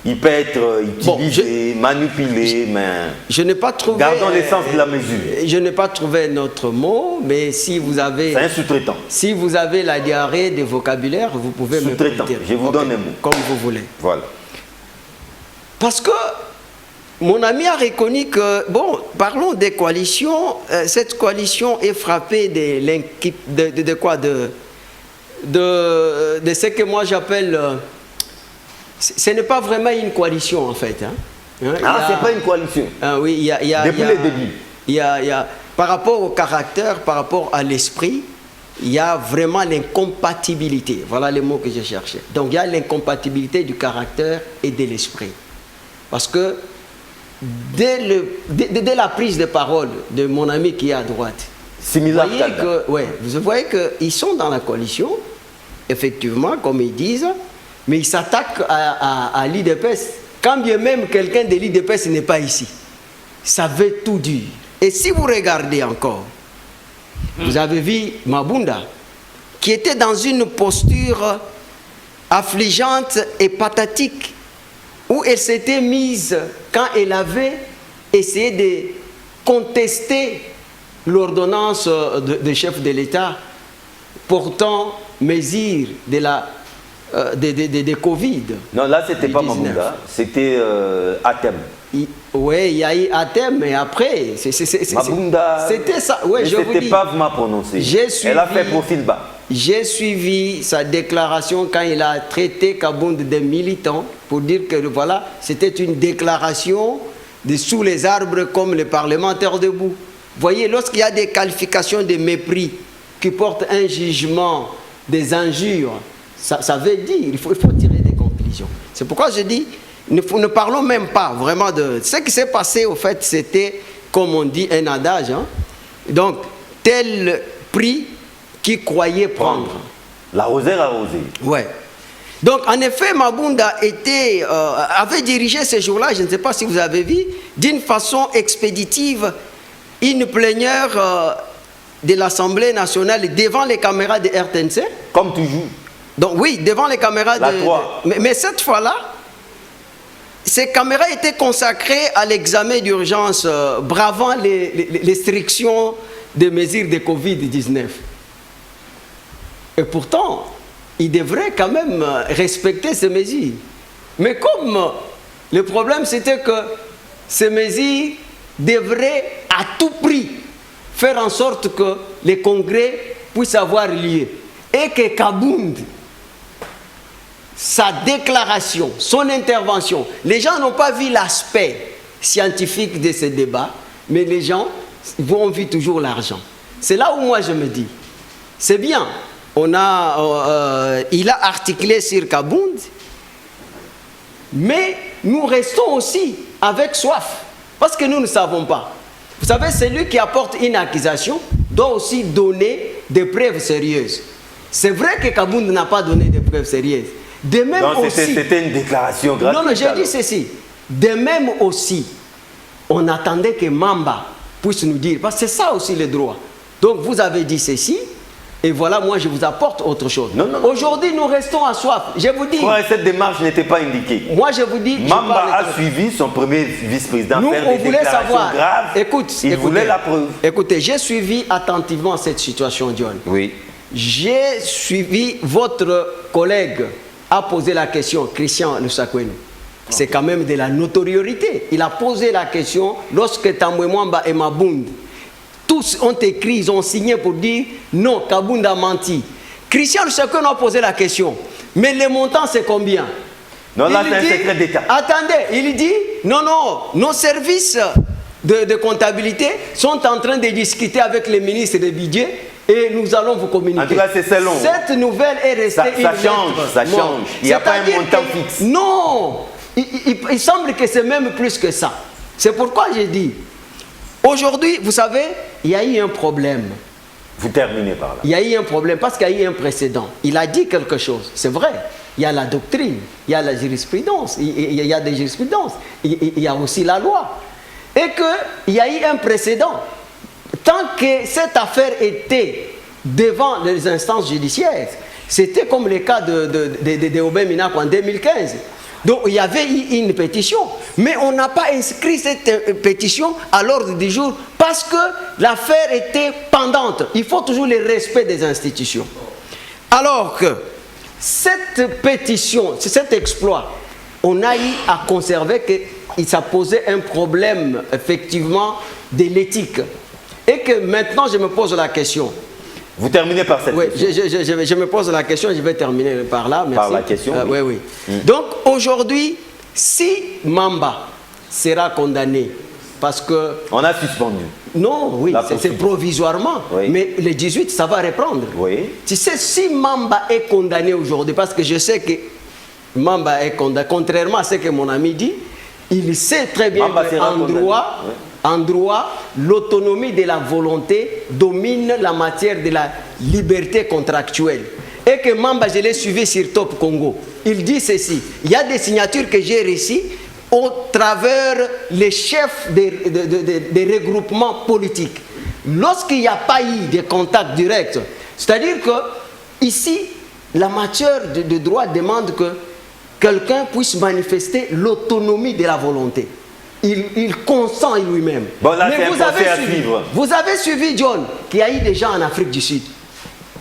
Il peut être utilisé, manipulé, mais je n'ai pas trouvé. Gardons l'essence de la mesure. Je n'ai pas trouvé notre mot, mais si vous avez. C'est un sous-traitant. Si vous avez la diarrhée des vocabulaires, vous pouvez me Sous-traitant. dire. Je vous donne un mot. Comme vous voulez. Voilà. Parce que mon ami a reconnu que, bon, parlons des coalitions. Cette coalition est frappée de quoi de ce que moi j'appelle. Ce n'est pas vraiment une coalition en fait. C'est pas une coalition. Oui, il y a. Depuis le début. Il y a, par rapport au caractère, par rapport à l'esprit, il y a vraiment l'incompatibilité. Voilà les mots que je cherchais. Donc il y a l'incompatibilité du caractère et de l'esprit. Parce que dès la prise de parole de mon ami qui est à droite, vous voyez qu'ils sont dans la coalition, effectivement, comme ils disent, mais ils s'attaquent à l'IDPS. Quand bien même quelqu'un de l'IDPS n'est pas ici, ça veut tout dire. Et si vous regardez encore, vous avez vu Mabunda, qui était dans une posture affligeante et pathétique, où elle s'était mise quand elle avait essayé de contester l'ordonnance de chef de l'État portant mesure de Covid. Non, là, c'était pas Mabunda, c'était Atem. Oui, il y a eu Atem, mais après, Mabunda, c'était ça. Ouais, c'était pas vraiment prononcé. Elle a fait profil bas. J'ai suivi sa déclaration quand il a traité Kabound de militant pour dire que voilà, c'était une déclaration de sous les arbres comme les parlementaires debout. Vous voyez, lorsqu'il y a des qualifications de mépris qui portent un jugement, des injures, ça veut dire, il faut tirer des conclusions. C'est pourquoi je dis, ne parlons même pas vraiment de... Ce qui s'est passé, au fait, c'était, comme on dit, un adage. Donc, tel prix qui croyait prendre. L'arroseur arrosé. Ouais. Donc, en effet, Mabunda avait dirigé ces jours-là, je ne sais pas si vous avez vu, d'une façon expéditive, une plénière de l'Assemblée nationale devant les caméras de RTNC. Comme toujours. Donc, oui, devant les caméras mais cette fois-là, ces caméras étaient consacrées à l'examen d'urgence, bravant les restrictions des mesures de Covid-19. Et pourtant, ils devraient quand même respecter ces mesures. Mais comme le problème, c'était que ces mesures devraient à tout prix faire en sorte que les congrès puissent avoir lieu. Et que Kabound, sa déclaration, son intervention, les gens n'ont pas vu l'aspect scientifique de ce débat, mais les gens ont vu toujours l'argent. C'est là où moi je me dis, c'est bien, il a articulé sur Kabound, mais nous restons aussi avec soif, parce que nous ne savons pas. Vous savez, celui qui apporte une accusation doit aussi donner des preuves sérieuses. C'est vrai que Kabound n'a pas donné de preuves sérieuses. De même donc aussi, c'était une déclaration gratuite. Non, j'ai dit ceci. De même aussi, on attendait que Mamba puisse nous dire, parce que c'est ça aussi le droit. Donc vous avez dit ceci, et voilà, moi je vous apporte autre chose. Aujourd'hui, nous restons à soif. Je vous dis. Cette démarche n'était pas indiquée. Moi je vous dis. Mamba a suivi son premier vice-président faire des déclarations graves. Il voulait la preuve. Écoutez, j'ai suivi attentivement cette situation, John. Oui. J'ai suivi votre collègue a posé la question, Christian Lusakwenou. C'est quand même de la notoriété. Il a posé la question lorsque Tambwe Mwamba et Mabunda, tous ont écrit, ils ont signé pour dire non, Kabound a menti. Christian Lusakwenou a posé la question, mais le montant c'est combien? Non, là c'est un secret d'État. Attendez, il dit non, nos services de comptabilité sont en train de discuter avec les ministres des budgets. Et nous allons vous communiquer. En tout cas, c'est long. Cette nouvelle est restée ça change. Il n'y a pas un montant fixe. Non, il semble que c'est même plus que ça. C'est pourquoi j'ai dit, aujourd'hui, vous savez, il y a eu un problème. Vous terminez par là. Il y a eu un problème parce qu'il y a eu un précédent. Il a dit quelque chose, c'est vrai. Il y a la doctrine, il y a la jurisprudence, il y a des jurisprudences, il y a aussi la loi. Et qu'il y a eu un précédent. Tant que cette affaire était devant les instances judiciaires, c'était comme le cas de Obé Minaku en 2015, Donc il y avait une pétition, mais on n'a pas inscrit cette pétition à l'ordre du jour parce que l'affaire était pendante. Il faut toujours le respect des institutions. Alors que cette pétition, cet exploit, on a eu à conserver que ça posait un problème effectivement de l'éthique. Et que maintenant je me pose la question. Vous terminez par cette question. Je me pose la question et je vais terminer par là. Merci. Par la question. Oui. Donc aujourd'hui, si Mamba sera condamné, parce que... On a suspendu. Non, oui, c'est provisoirement. Oui. Mais le 18, ça va reprendre. Oui. Tu sais, si Mamba est condamné aujourd'hui, parce que je sais que Mamba est condamné, contrairement à ce que mon ami dit, il sait très bien qu'en droit, l'autonomie de la volonté domine la matière de la liberté contractuelle. Et que Mamba, je l'ai suivi sur Top Congo. Il dit ceci, il y a des signatures que j'ai reçues au travers les chefs des regroupements politiques. Lorsqu'il n'y a pas eu de contact direct, c'est-à-dire que ici, la matière de droit demande que quelqu'un puisse manifester l'autonomie de la volonté. Il consent lui-même. Bon, là, c'est un procès à suivre. Vous avez suivi, John, qu'il y a eu des gens en Afrique du Sud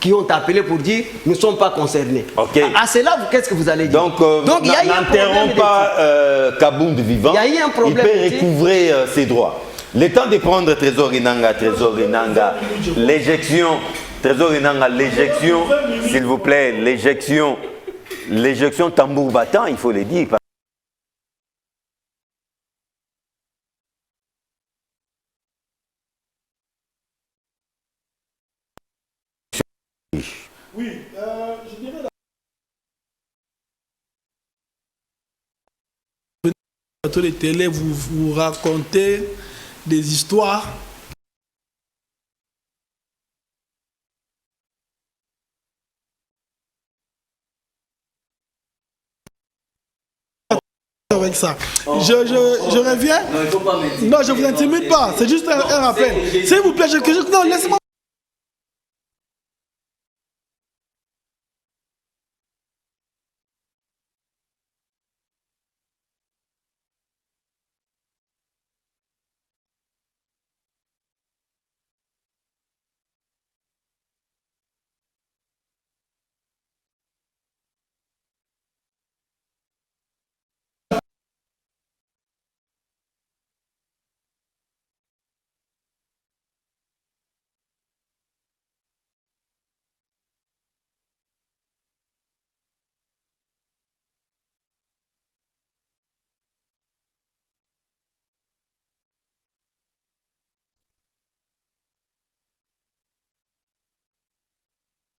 qui ont appelé pour dire « nous ne sommes pas concernés ». Okay. À cela, qu'est-ce que vous allez dire? Donc n'enterrons pas Kabound vivant. Il y a eu un problème. Il peut recouvrer ses droits. Le temps de prendre Trésor Enanga, l'éjection, Trésor Enanga, l'éjection, s'il vous plaît, l'éjection tambour battant, il faut le dire. Oui, je dirais sur les télé, vous racontez des histoires avec ça. Je reviens. Non, il faut pas m'intimider. Non, je vous intimide pas. C'est juste un rappel. S'il vous plaît, non, laissez-moi.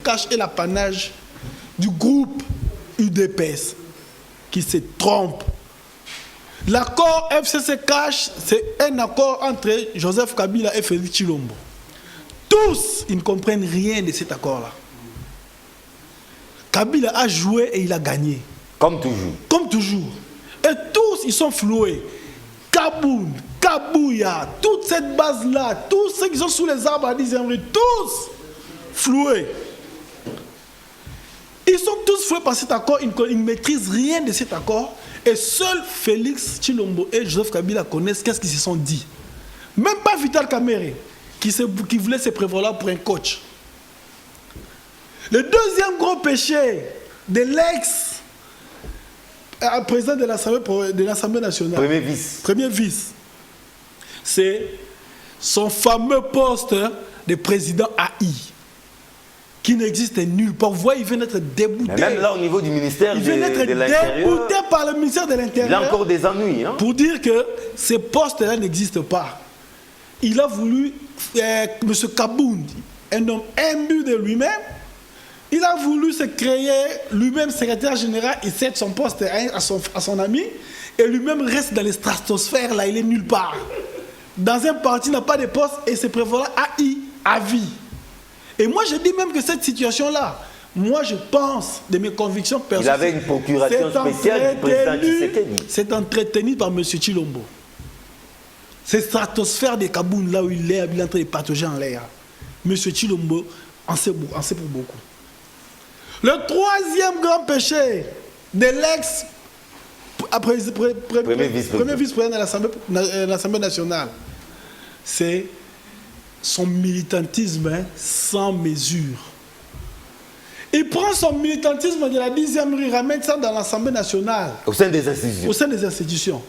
Cache et l'apanage du groupe UDPS qui se trompe. L'accord FCC Cash, c'est un accord entre Joseph Kabila et Félix Tshilombo. Tous, ils ne comprennent rien de cet accord-là. Kabila a joué et il a gagné. Comme toujours. Comme toujours. Et tous, ils sont floués. Kaboun, Kabouya, toute cette base-là, tous ceux qui sont sous les arbres à Dizembre, tous floués. Ils sont tous floués par cet accord, ils ne maîtrisent rien de cet accord. Et seul Félix Tshilombo et Joseph Kabila connaissent qu'est-ce qu'ils se sont dit. Même pas Vital Kamerhe, qui voulait se prévaloir pour un coach. Le deuxième gros péché de l'ex-président de l'Assemblée nationale, premier vice, c'est son fameux poste de président AI, qui n'existe nulle part. Vous voyez, il vient d'être débouté. Mais même là, au niveau du ministère de l'Intérieur, il vient d'être débouté par le ministère de l'Intérieur. Il a encore des ennuis. Hein? Pour dire que ces postes-là n'existent pas. Il a voulu, M. Kabound, un homme imbu de lui-même, il a voulu se créer lui-même secrétaire général, il cède son poste à son ami, et lui-même reste dans les stratosphères, là, il est nulle part. Dans un parti, il n'a pas de poste, et se prévoit AI à vie. Et moi, je dis même que cette situation-là, moi, je pense, de mes convictions personnelles, il avait une procuration spéciale du président Tshisekedi. C'est entretenu par M. Tshilombo. Cette stratosphère de Kaboun, là où il est en train de patauger en l'air. M. Tshilombo en sait pour beaucoup. Le troisième grand péché de Premier vice-président. vice-président de l'Assemblée nationale, c'est son militantisme sans mesure. Il prend son militantisme de la 10e rue, il ramène ça dans l'Assemblée nationale. Au sein des institutions. Au sein des institutions.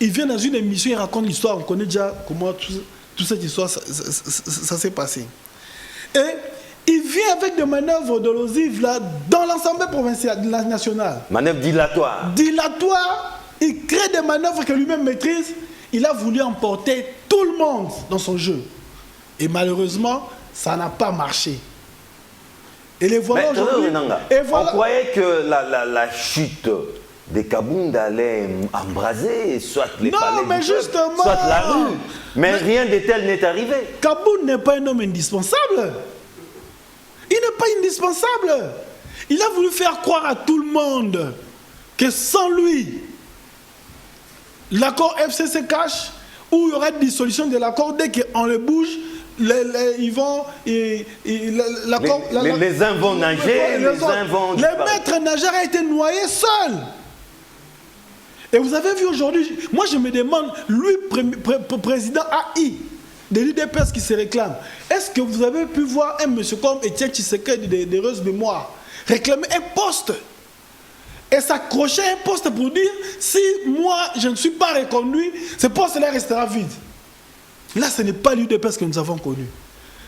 Il vient dans une émission, il raconte l'histoire, on connaît déjà comment toute cette histoire ça s'est passé. Et il vient avec des manœuvres dolosives là dans l'Assemblée provinciale, nationale. Manœuvre dilatoire. Dilatoire, il crée des manœuvres que lui-même maîtrise. Il a voulu emporter tout le monde dans son jeu. Et malheureusement, ça n'a pas marché. Et les voilà aujourd'hui. On croyait que la chute de Kabound allait embraser soit les palais du peuple, soit la rue. Mais rien de tel n'est arrivé. Kabound n'est pas un homme indispensable. Il n'est pas indispensable. Il a voulu faire croire à tout le monde que sans lui, l'accord FCC cache, où il y aura une dissolution de l'accord, dès qu'on le bouge, ils vont. Les uns vont nager, les uns vont. Le maître nageur a été noyé seul. Et vous avez vu aujourd'hui, moi je me demande, lui, président AI de l'UDPS qui se réclame, est-ce que vous avez pu voir un monsieur comme Etienne Tshisekedi d'heureuse mémoire réclamer un poste et s'accrocher à un poste pour dire si moi je ne suis pas reconnu, ce poste-là restera vide. Là, ce n'est pas l'UDPS que nous avons connu.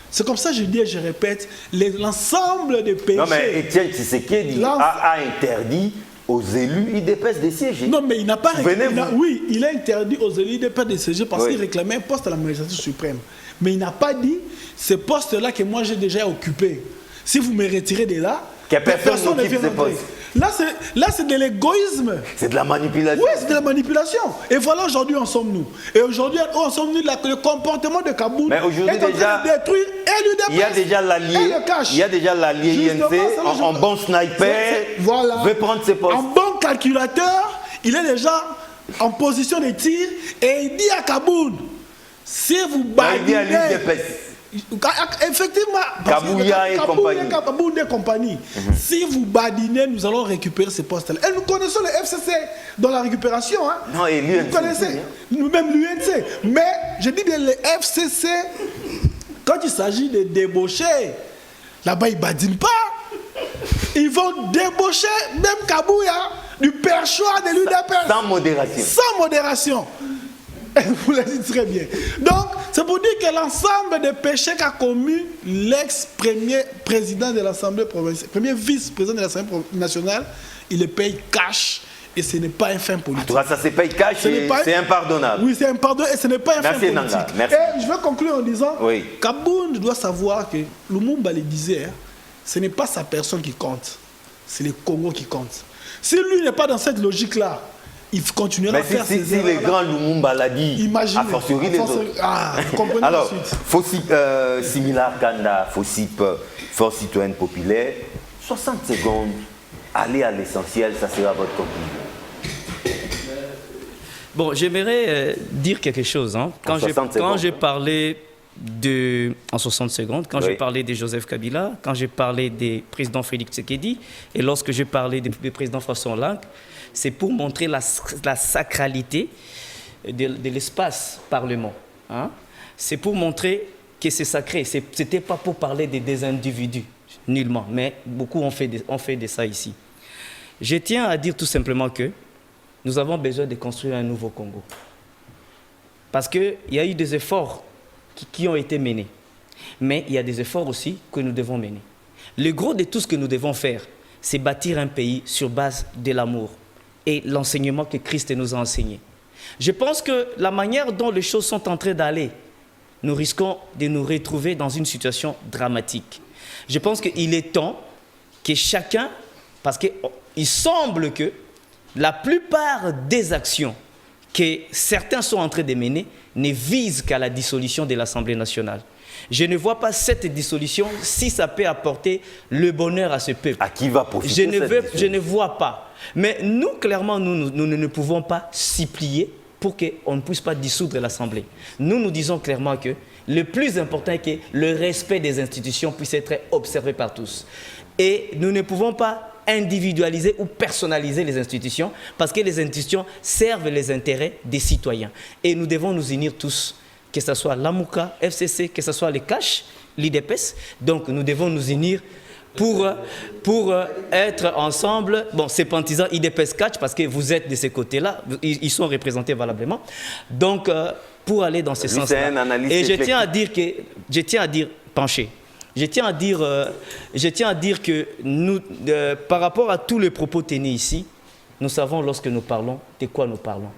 C'est comme ça que je dis et je répète, l'ensemble des péchés. Non, mais Etienne Tshisekedi a interdit aux élus UDPS de siéger. Non, mais il n'a pas oui, il a interdit aux élus UDPS de siéger parce qu'il réclamait un poste à la magistrature suprême. Mais il n'a pas dit ce poste-là que moi j'ai déjà occupé. Si vous me retirez de là, personne ne vient rentrer. Là, c'est de l'égoïsme. C'est de la manipulation. Oui, c'est de la manipulation. Et voilà, aujourd'hui, où en sommes-nous. Et aujourd'hui, où en sommes-nous, le comportement de Kabound est en train de détruire et l'UDPS. Il y a déjà l'allié. Il y a déjà l'allié INC en bon sniper. Voilà. Veut prendre ses postes. En bon calculateur, il est déjà en position de tir et il dit à Kabound, si vous badinez. Effectivement, Kabouya et compagnie. Si vous badinez, nous allons récupérer ces postes-là. Et nous connaissons le FCC dans la récupération. Hein. Non, et l'UNC. Vous connaissez, nous-mêmes l'UNC. Mais je dis bien le FCC, quand il s'agit de débaucher, là-bas ils ne badinent pas. Ils vont débaucher même Kabouya du perchoir de l'UDPS. Sans modération. Sans modération. Vous le dites très bien. Donc, c'est pour dire que l'ensemble des péchés qu'a commis l'ex-premier président de l'Assemblée provinciale, premier vice-président de l'Assemblée nationale, il le paye cash et ce n'est pas un fin politique. En tout cas, ça se paye cash et c'est impardonnable. Oui, c'est impardonnable et ce n'est pas un fin politique. Nanga, merci. Et je vais conclure en disant, oui. Kabound doit savoir que Lumumba le disait, hein, ce n'est pas sa personne qui compte, c'est le Congo qui compte. Si lui n'est pas dans cette logique-là, il continuera à faire ses erreurs. Si les grands Lumumba l'a dit, imaginez, a fortiori les autres. Vous comprenez. Alors, Similar Kanda, FOSIP, Force citoyenne populaire, 60 secondes, allez à l'essentiel, ça sera votre conclusion. Bon, j'aimerais dire quelque chose. Hein. Quand j'ai parlé en 60 secondes, quand j'ai parlé de Joseph Kabila, quand j'ai parlé des présidents Félix Tshisekedi, et lorsque j'ai parlé des présidents François Hollande, c'est pour montrer la sacralité de l'espace Parlement. Hein? C'est pour montrer que c'est sacré. Ce n'était pas pour parler des individus, nullement, mais beaucoup ont fait de ça ici. Je tiens à dire tout simplement que nous avons besoin de construire un nouveau Congo. Parce qu'il y a eu des efforts qui ont été menés. Mais il y a des efforts aussi que nous devons mener. Le gros de tout ce que nous devons faire, c'est bâtir un pays sur base de l'amour et l'enseignement que Christ nous a enseigné. Je pense que la manière dont les choses sont en train d'aller, nous risquons de nous retrouver dans une situation dramatique. Je pense qu'il est temps que chacun, parce qu'il semble que la plupart des actions que certains sont en train de mener ne visent qu'à la dissolution de l'Assemblée nationale. Je ne vois pas cette dissolution si ça peut apporter le bonheur à ce peuple. À qui va profiter je ne vois pas. Mais nous, clairement, nous ne pouvons pas s'y plier pour qu'on ne puisse pas dissoudre l'Assemblée. Nous disons clairement que le plus important est que le respect des institutions puisse être observé par tous. Et nous ne pouvons pas individualiser ou personnaliser les institutions, parce que les institutions servent les intérêts des citoyens. Et nous devons nous unir tous, que ce soit l'AMUCA, FCC, que ce soit les CACH, l'IDPS. Donc nous devons nous unir pour être ensemble, bon, sympathisants IDPS CACH, parce que vous êtes de ces côtés-là, ils sont représentés valablement. Donc, pour aller dans ce sens-là. Et je tiens à dire, Panché, je tiens à dire que nous, par rapport à tous les propos tenus ici, nous savons lorsque nous parlons de quoi nous parlons.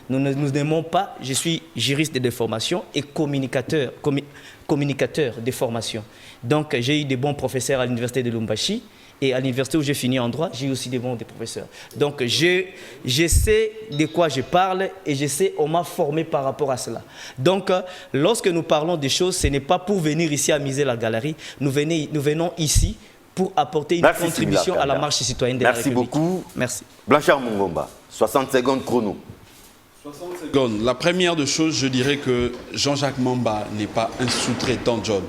Nous n'aimons pas, je suis juriste de formation et communicateur de formation. Donc j'ai eu des bons professeurs à l'université de Lubumbashi et à l'université où j'ai fini en droit, j'ai eu aussi des bons professeurs. Donc je sais de quoi je parle et je sais, on m'a formé par rapport à cela. Donc lorsque nous parlons des choses, ce n'est pas pour venir ici amuser la galerie, nous venons ici pour apporter une contribution à la marche citoyenne de la République. Merci beaucoup. Merci. Blanchard Mungomba, 60 secondes chrono. 60 secondes. La première de choses, je dirais que Jean-Jacques Mamba n'est pas un sous-traitant John.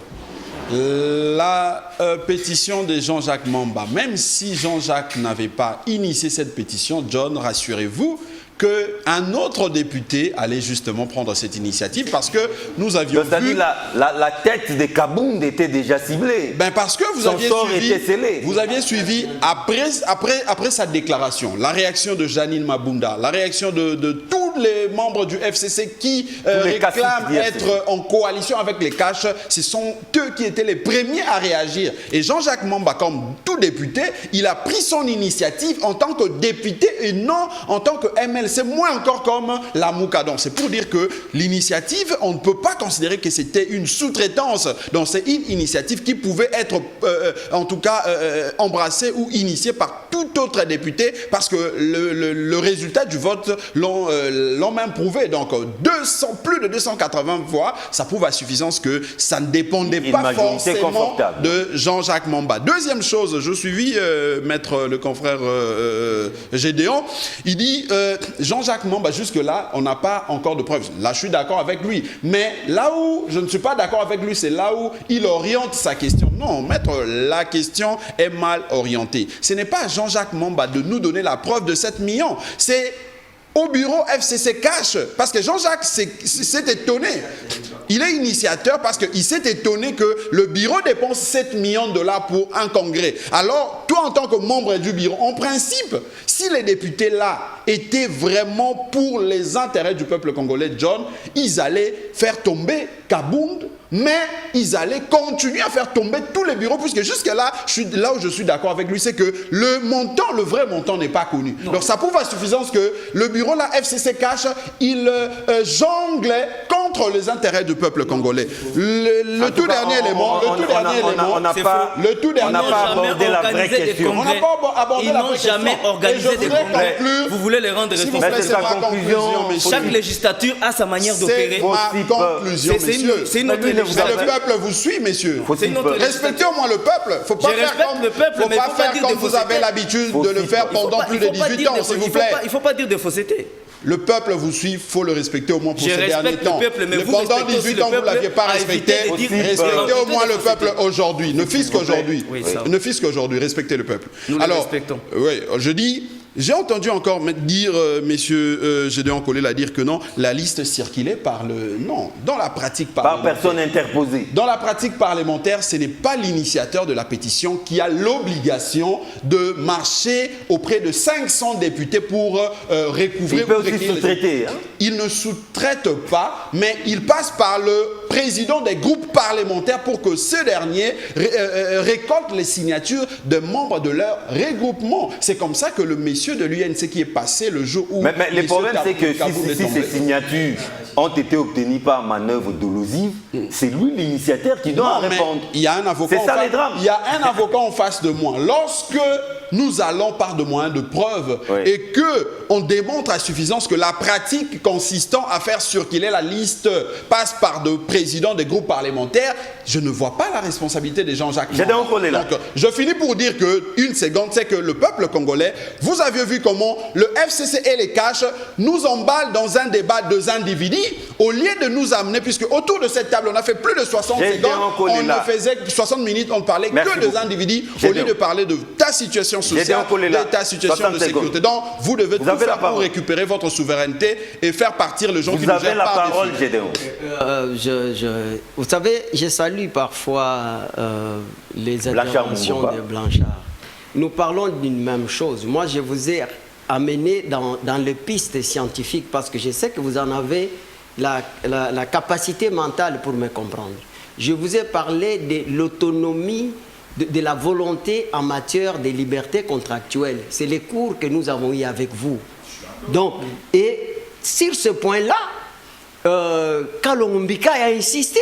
La pétition de Jean-Jacques Mamba, même si Jean-Jacques n'avait pas initié cette pétition, John, rassurez-vous qu'un autre député allait justement prendre cette initiative parce que nous avions vu... La tête de Kabound était déjà ciblée. Ben parce que vous aviez suivi après sa déclaration, la réaction de Janine Mabunda, la réaction de tous les membres du FCC qui réclament être en coalition avec les CACH. Ce sont eux qui étaient les premiers à réagir. Et Jean-Jacques Mamba, comme tout député, il a pris son initiative en tant que député et non en tant que MLC. C'est moins encore comme la MOUCA. Donc c'est pour dire que l'initiative, on ne peut pas considérer que c'était une sous-traitance. Donc c'est une initiative qui pouvait être en tout cas embrassée ou initiée par tout autre député parce que le résultat du vote l'ont même prouvé. Donc plus de 280 voix, ça prouve à suffisance que ça ne dépendait pas forcément de Jean-Jacques Mamba. Deuxième chose, je suivis maître le confrère Gédéon, il dit Jean-Jacques Mamba, jusque-là, on n'a pas encore de preuves. Là, je suis d'accord avec lui. Mais là où je ne suis pas d'accord avec lui, c'est là où il oriente sa question. Non, maître, la question est mal orientée. Ce n'est pas à Jean-Jacques Mamba de nous donner la preuve de 7 millions. C'est au bureau FCC Cash, parce que Jean-Jacques s'est étonné. Il est initiateur parce qu'il s'est étonné que le bureau dépense 7 millions de dollars pour un congrès. Alors, toi en tant que membre du bureau, en principe, si les députés là étaient vraiment pour les intérêts du peuple congolais, John, ils allaient faire tomber Kabound, mais ils allaient continuer à faire tomber tous les bureaux, puisque jusque-là, là où je suis d'accord avec lui, c'est que le vrai montant n'est pas connu. Non. Donc ça prouve à suffisance que le bureau, la FCC Cash, il jonglait contre les intérêts du peuple congolais. Le tout dernier élément, on n'a pas abordé la vraie question. On n'a pas abordé la vraie question. Ils n'ont jamais organisé des congrès. Vous voulez les rendre responsables. C'est ma conclusion. Chaque législature a sa manière d'opérer. C'est ma conclusion, messieurs. C'est une autre législature. Le peuple vous suit, messieurs. Respectez au moins le peuple. Faut pas faire comme vous avez l'habitude de le faire pendant plus de 18 ans, s'il vous plaît. Il ne faut pas dire de fausseté. Le peuple vous suit, il faut le respecter au moins pour ces derniers temps. Pendant 18 ans, vous ne l'aviez pas respecté. Respectez au moins le peuple aujourd'hui. Ne fût-ce qu'aujourd'hui. Ne fût-ce qu'aujourd'hui. Respectez le peuple. Nous le respectons. Oui, je dis... J'ai entendu encore dire, messieurs Gédéon Collé l'a dire que non, la liste circulait par le... Non, dans la pratique parlementaire... Par personne interposée. Dans la pratique parlementaire, ce n'est pas l'initiateur de la pétition qui a l'obligation de marcher auprès de 500 députés pour recouvrer... Il peut aussi sous-traiter. Il ne sous-traite pas, mais il passe par le président des groupes parlementaires pour que ce dernier récolte les signatures de membres de leur regroupement. C'est comme ça que le messieurs de l'UNC qui est passé le jour où... Mais le problème, c'est que si ces signatures ont été obtenues par manœuvre dolosive, c'est lui l'initiateur qui doit répondre. Il y a un avocat. C'est ça les drames. Il y a un avocat en face de moi. Lorsque nous allons par de moyens de preuve et que on démontre à suffisance que la pratique consistant à faire circuler la liste passe par de présidents des groupes parlementaires, je ne vois pas la responsabilité des Jean-Jacques. Donc, je finis pour dire que une seconde, c'est que le peuple congolais, vous avez vu comment le FCC et les CACH nous emballent dans un débat de individus au lieu de nous amener, puisque autour de cette table, on a fait plus de 60 secondes, on ne faisait 60 minutes, on ne parlait que des individus, au lieu de parler de ta situation sociale, de ta situation de sécurité. Donc, vous devez tout faire pour récupérer votre souveraineté et faire partir les gens qui nous gèrent par la parole, Gédéon. Vous savez, je salue parfois les interventions de Blanchard. Nous parlons d'une même chose. Moi, je vous ai amené dans les pistes scientifiques parce que je sais que vous en avez la capacité mentale pour me comprendre. Je vous ai parlé de l'autonomie, de la volonté en matière de liberté contractuelle. C'est les cours que nous avons eu avec vous. Donc, et sur ce point-là, Kalombika a insisté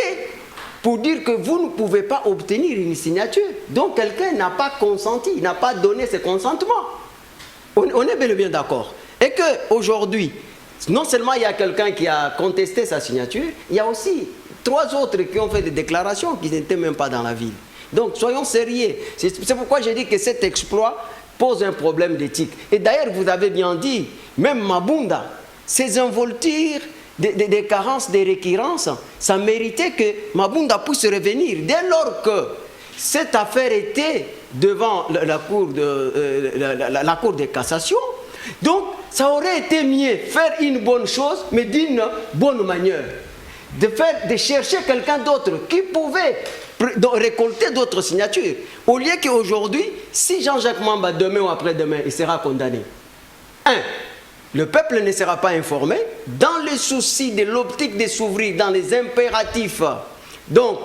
pour dire que vous ne pouvez pas obtenir une signature. Donc quelqu'un n'a pas consenti, n'a pas donné ce consentement. On est bel et bien d'accord. Et qu'aujourd'hui, non seulement il y a quelqu'un qui a contesté sa signature, il y a aussi 3 autres qui ont fait des déclarations qui n'étaient même pas dans la ville. Donc soyons sérieux. C'est pourquoi j'ai dit que cet exploit pose un problème d'éthique. Et d'ailleurs, vous avez bien dit, même Mabunda, ces involtures des carences, des récurrences, ça méritait que Mabunda puisse revenir. Dès lors que cette affaire était devant la cour de cassation, donc ça aurait été mieux faire une bonne chose, mais d'une bonne manière. De chercher quelqu'un d'autre qui pouvait récolter d'autres signatures. Au lieu qu'aujourd'hui, si Jean-Jacques Mamba, demain ou après-demain, il sera condamné. Le peuple ne sera pas informé. Dans le souci de l'optique de s'ouvrir dans les impératifs, donc,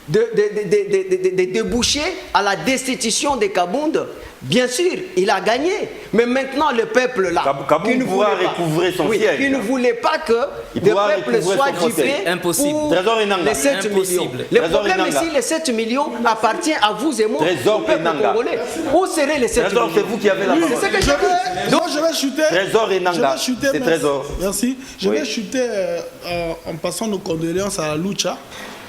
de déboucher à la destitution de Kabound, bien sûr, il a gagné. Mais maintenant, le peuple là, qui ne pourra recouvrer son siège. Qui ne voulait pas que le peuple soit dupé impossible. pour les 7 millions. Le problème ici, les 7 millions appartient à vous et moi, au peuple congolais. Où seraient les 7 millions? C'est vous qui avez la parole. C'est ce que je vais chuter. Trésor et Nanga. C'est Trésor. Merci. Je vais chuter en passant nos condoléances à la Lucha,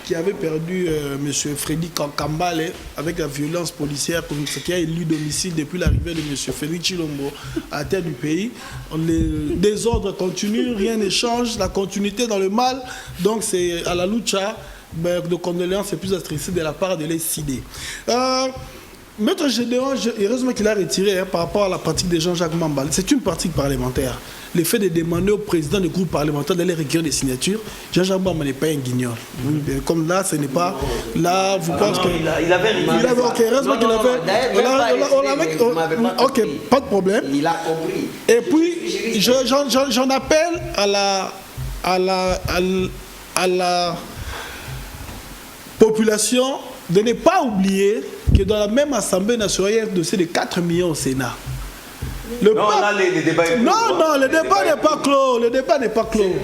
qui avait perdu M. Freddy Kambale avec la violence policière qui a élu domicile depuis l'arrivée de M. Félix Chilombo à la tête du pays. Les désordres continuent, rien ne change, la continuité dans le mal. Donc c'est à la Lucha de condoléances et plus attristées de la part de l'ECD. Maître Gédéon, heureusement qu'il a retiré par rapport à la pratique de Jean-Jacques Mambal. C'est une pratique parlementaire. Le fait de demander au président du groupe parlementaire d'aller recueillir des signatures, Jean-Jacques Mambal n'est pas un guignol. Comme là, ce n'est pas... Là, vous pensez que... Il avait retiré. Ok, heureusement qu'il avait... Ok, pas de problème. Il a compris. Et puis, j'en appelle à la population de ne pas oublier que dans la même Assemblée nationale, il y a un dossier de 4 millions au Sénat. Le débat n'est pas clos. Le débat n'est pas clos.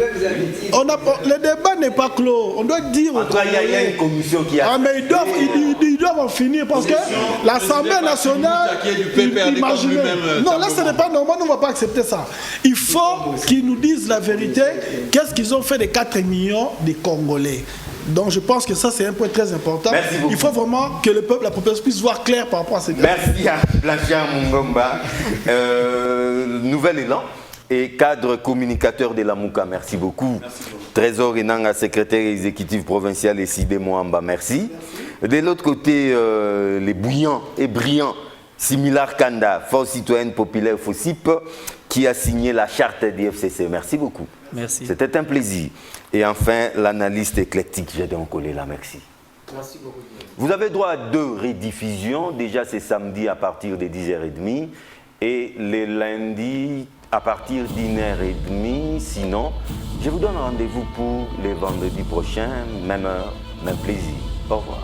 Le débat n'est pas clos. On doit dire aux Congolais. Il y a une commission qui a... Ah, mais ils doivent en finir parce que l'Assemblée nationale... Non, là, ce n'est pas normal. On ne va pas accepter ça. Il faut qu'ils nous disent la vérité. Qu'est-ce qu'ils ont fait des 4 millions de Congolais? Donc je pense que ça c'est un point très important. Il faut vraiment que le peuple, la population puisse voir clair par rapport à ces Merci à Blanchard Mungomba, nouvel élan et cadre communicateur de la Mouka. Merci beaucoup. Trésor Enanga, secrétaire exécutif provincial et Sidé Moamba. Merci. De l'autre côté, les bouillants et brillants Similar Kanda, Force citoyenne populaire FOSIP, qui a signé la charte du FCC. Merci beaucoup. Merci. C'était un plaisir. Et enfin, l'analyste éclectique Gédéon Kolela. Merci. Merci beaucoup. Vous avez droit à 2 rediffusions. Déjà, c'est samedi à partir de 10h30 et les lundis à partir d'1h30. Sinon, je vous donne rendez-vous pour les vendredis prochains, même heure, même plaisir. Au revoir.